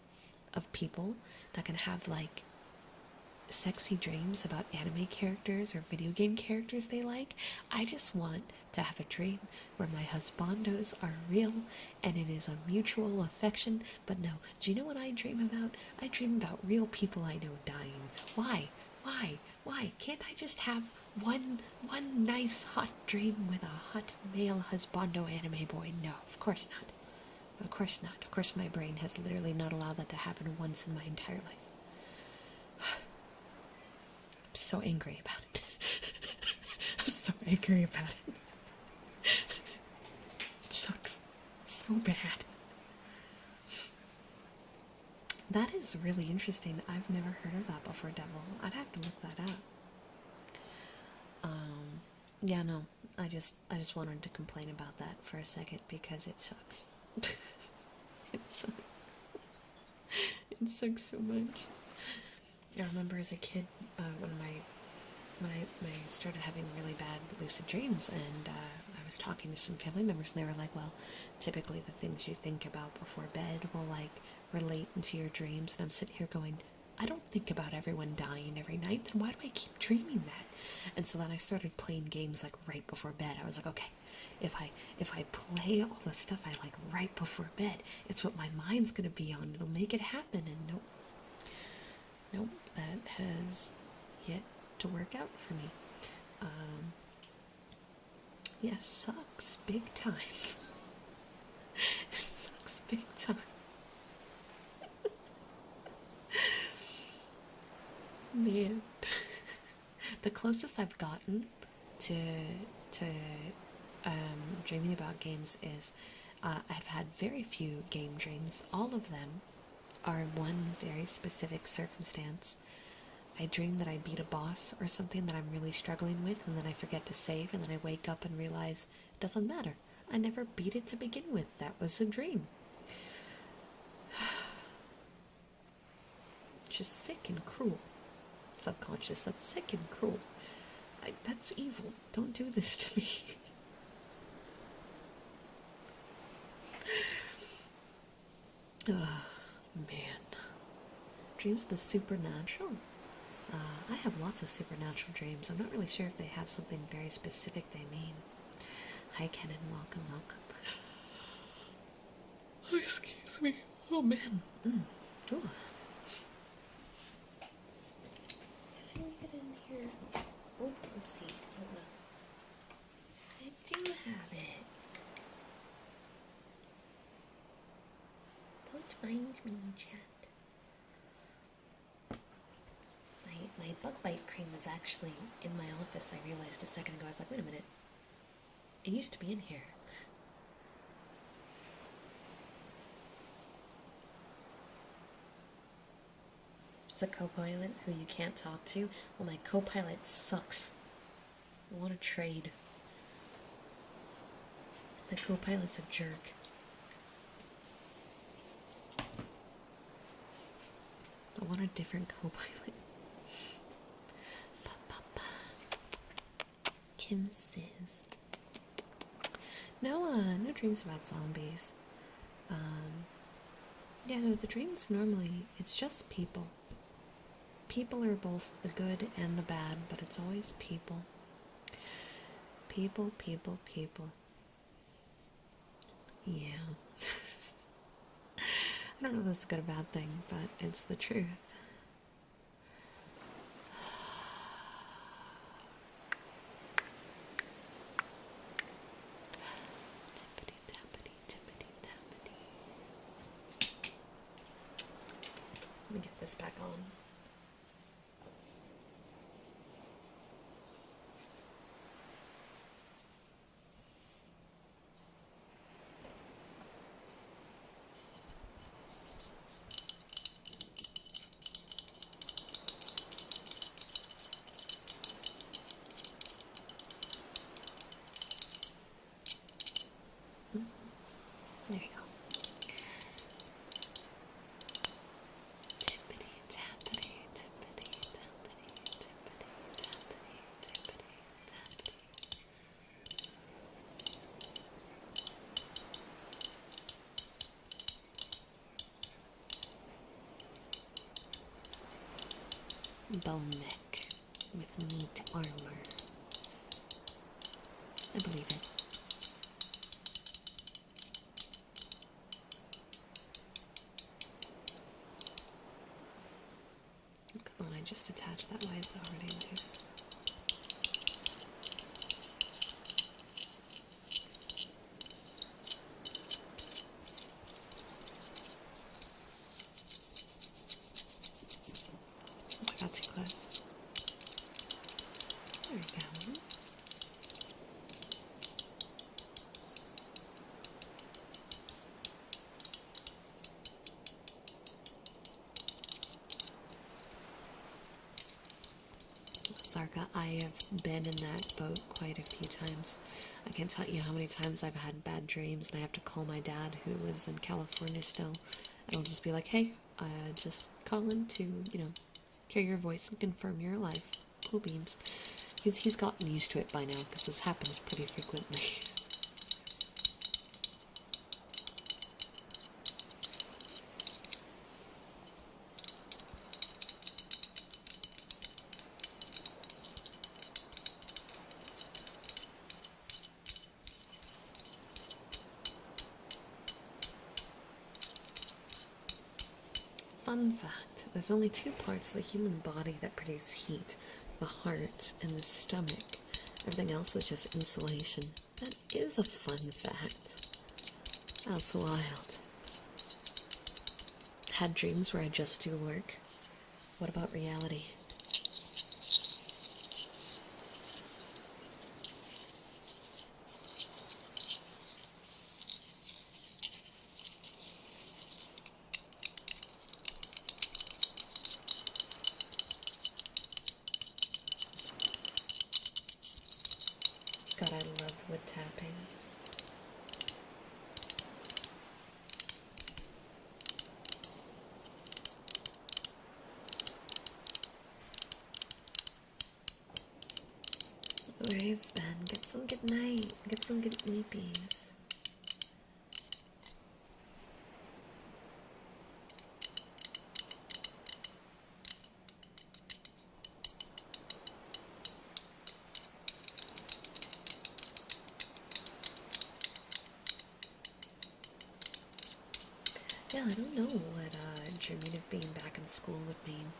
of people that can have, like, sexy dreams about anime characters or video game characters they like. I just want to have a dream where my husbandos are real and it is a mutual affection. But no, do you know what I dream about? I dream about real people I know dying. Why? Can't I just have one nice hot dream with a hot male husbando anime boy? No, of course not. Of course not. Of course my brain has literally not allowed that to happen once in my entire life. I'm so angry about it. I'm so angry about it. It sucks so bad. That is really interesting. I've never heard of that before, Devil. I'd have to look that up. Yeah, no. I just wanted to complain about that for a second because it sucks. It sucks. It sucks so much. I remember as a kid, when I started having really bad lucid dreams, and I was talking to some family members, and they were like, well, typically the things you think about before bed will, like, relate into your dreams. And I'm sitting here going, I don't think about everyone dying every night, then why do I keep dreaming that? And so then I started playing games, like, right before bed. I was like, okay, if I play all the stuff I like right before bed, it's what my mind's gonna be on. It'll make it happen. And nope, that has yet to work out for me. Yeah, sucks big time. It sucks big time. Man, the closest I've gotten to dreaming about games is I've had very few game dreams. All of them are one very specific circumstance. I dream that I beat a boss or something that I'm really struggling with, and then I forget to save, and then I wake up and realize it doesn't matter. I never beat it to begin with. That was a dream. Just sick and cruel. Subconscious, that's sick and cruel. That's evil. Don't do this to me. Man. dreams of the supernatural? I have lots of supernatural dreams. I'm not really sure if they have something very specific they mean. Hi, Kenan. Welcome, welcome. Oh, excuse me. Oh, man. Ooh. Did I leave it in here? Oh, oopsie. I don't know. I do have it. Don't mind me, chat. My bug bite cream is actually in my office. I realized a second ago. I was like, wait a minute. It used to be in here. It's a co-pilot who you can't talk to. Well, my co-pilot sucks. I want to trade. My co-pilot's a jerk. I want a different co-pilot. Kim says. No dreams about zombies. Yeah, no, the dreams normally, it's just people. People are both the good and the bad, but it's always people. People. Yeah. I don't know if that's a good or bad thing, but it's the truth. Let me get this back on. There you go. Tippity tappity, tippity tappity, tippity tappity, tippity tappity. Bone neck with neat armor. I believe it. Come on, I just attached that. Why is it already loose? Oh, I got too close. There we go. Sarka, I have been in that boat quite a few times. I can't tell you how many times I've had bad dreams and I have to call my dad, who lives in California still, and I'll just be like, hey, just calling to, hear your voice and confirm you're alive. Cool beans. He's gotten used to it by now, because this happens pretty frequently. Fun fact, there's only two parts of the human body that produce heat, the heart and the stomach. Everything else is just insulation. That is a fun fact. That's wild. Had dreams where I just do work. What about reality? God, I love wood tapping. Yeah, I don't know what dreaming of being back in school would mean.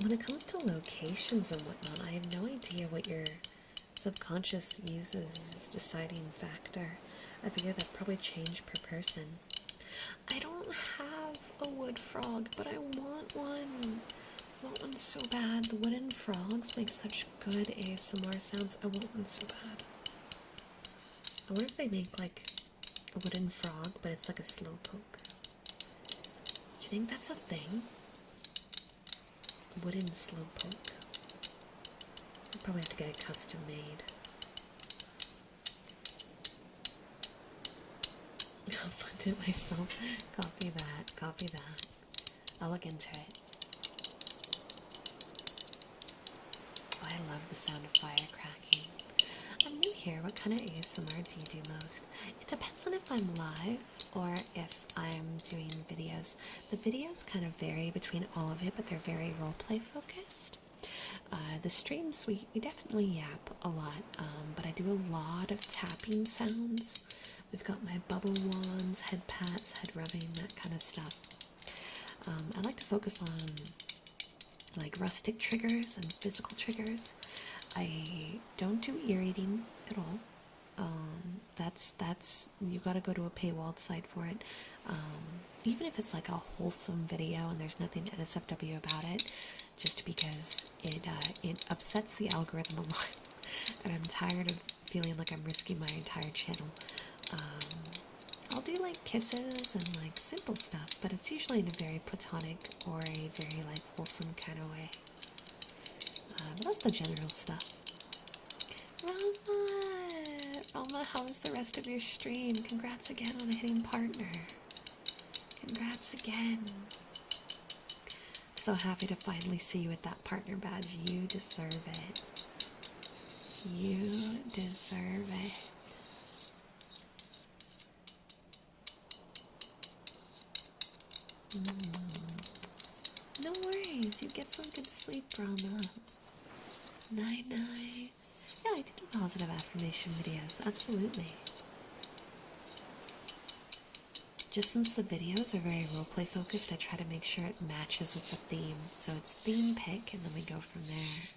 When it comes to locations and whatnot, I have no idea what your subconscious uses as a deciding factor. I figure that probably change per person. I don't have a wood frog, but I want one. I want one so bad. The wooden frogs make such good ASMR sounds. I want one so bad. I wonder if they make like a wooden frog, but it's like a slowpoke. Do you think that's a thing? Wooden slowpoke. I'll probably have to get it custom made. I'll fund it myself. Copy that. Copy that. I'll look into it. Oh, I love the sound of fire cracking. I'm new here. What kind of ASMR do you do most? It depends on if I'm live or if I'm doing videos. The videos kind of vary between all of it, but they're very roleplay focused. The streams, we definitely yap a lot, but I do a lot of tapping sounds. We've got my bubble wands, headpats, head rubbing, that kind of stuff. I like to focus on like rustic triggers and physical triggers. I don't do ear eating at all. That's you gotta go to a paywalled site for it. Even if it's like a wholesome video and there's nothing NSFW about it, just because it upsets the algorithm a lot, and I'm tired of feeling like I'm risking my entire channel. I'll do like kisses and like simple stuff, but it's usually in a very platonic or a very like wholesome kind of way. But that's the general stuff. Rama, how was the rest of your stream? Congrats again on hitting partner. Congrats again. So happy to finally see you with that partner badge. You deserve it. You deserve it. No worries. You get some good sleep, Rama. Night-night. Yeah, I do positive affirmation videos. Absolutely. Just since the videos are very roleplay focused, I try to make sure it matches with the theme. So it's theme pick, and then we go from there.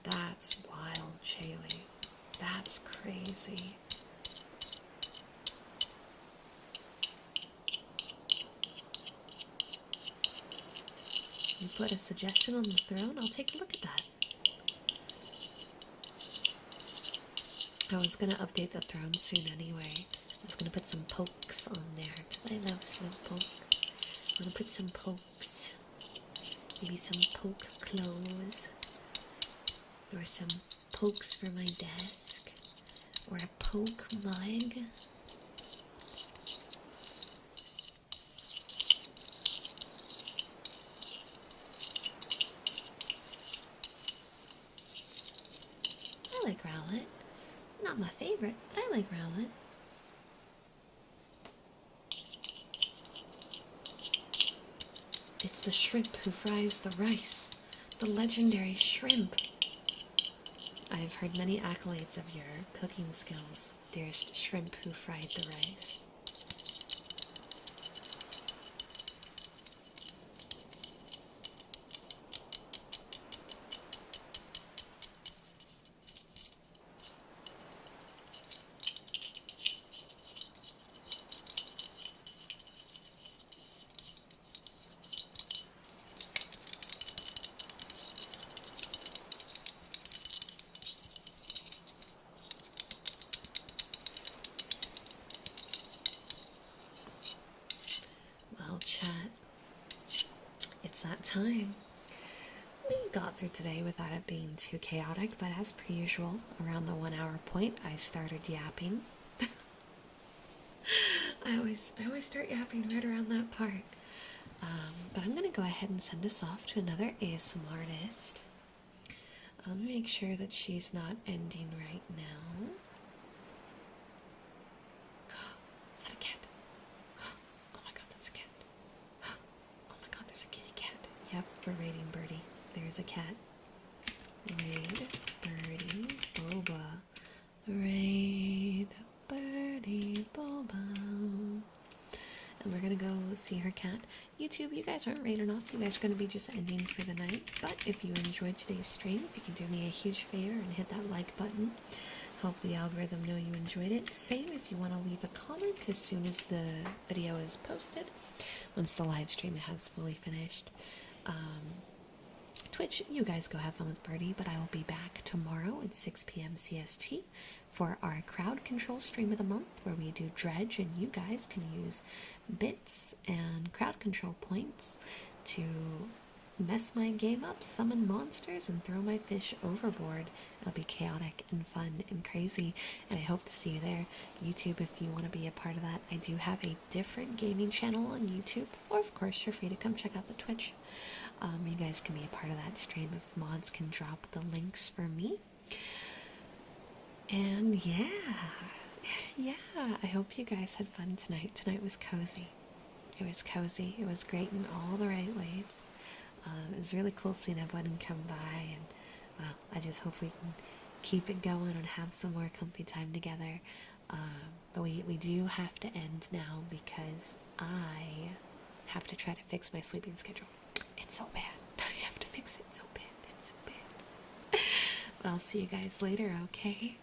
That's wild, Shaylee. That's crazy. You put a suggestion on the throne? I'll take a look at that. I was going to update the throne soon anyway. I was going to put some pokes on there because I love slowpoke. I'm going to put some pokes. Maybe some poke clothes. Or some pokes for my desk. Or a poke mug. I like Rowlet. Not my favorite, but I like Rowlet. It's the shrimp who fries the rice. The legendary shrimp. I have heard many accolades of your cooking skills, dearest shrimp who fried the rice. That time. We got through today without it being too chaotic, but as per usual, around the 1 hour point, I started yapping. I always start yapping right around that part. But I'm going to go ahead and send us off to another ASMR artist. I'll make sure that she's not ending right now. Is that a cat? Oh my god, that's a cat. Oh my god, there's a kitty cat. Yep, we're raiding Birdie. There's a cat. Raid Birdie Boba. Raid Birdie Boba. And we're gonna go see her cat. YouTube, you guys aren't raiding off. You guys are gonna be just ending for the night. But if you enjoyed today's stream, if you can do me a huge favor and hit that like button, help the algorithm know you enjoyed it. Same if you want to leave a comment as soon as the video is posted, once the live stream has fully finished. Twitch, you guys go have fun with Birdie, but I will be back tomorrow at 6 p.m. CST for our crowd control stream of the month, where we do dredge, and you guys can use bits and crowd control points to mess my game up, summon monsters, and throw my fish overboard. It'll be chaotic and fun and crazy, and I hope to see you there. YouTube, if you want to be a part of that, I do have a different gaming channel on YouTube, or of course you're free to come check out the Twitch. You guys can be a part of that stream if mods can drop the links for me. And yeah, I hope you guys had fun tonight. Tonight was cozy. It was cozy. It was great in all the right ways. It was really cool seeing everyone come by, and well, I just hope we can keep it going and have some more comfy time together. But we do have to end now because I have to try to fix my sleeping schedule. It's so bad. I have to fix it so bad. It's so bad. But I'll see you guys later, okay?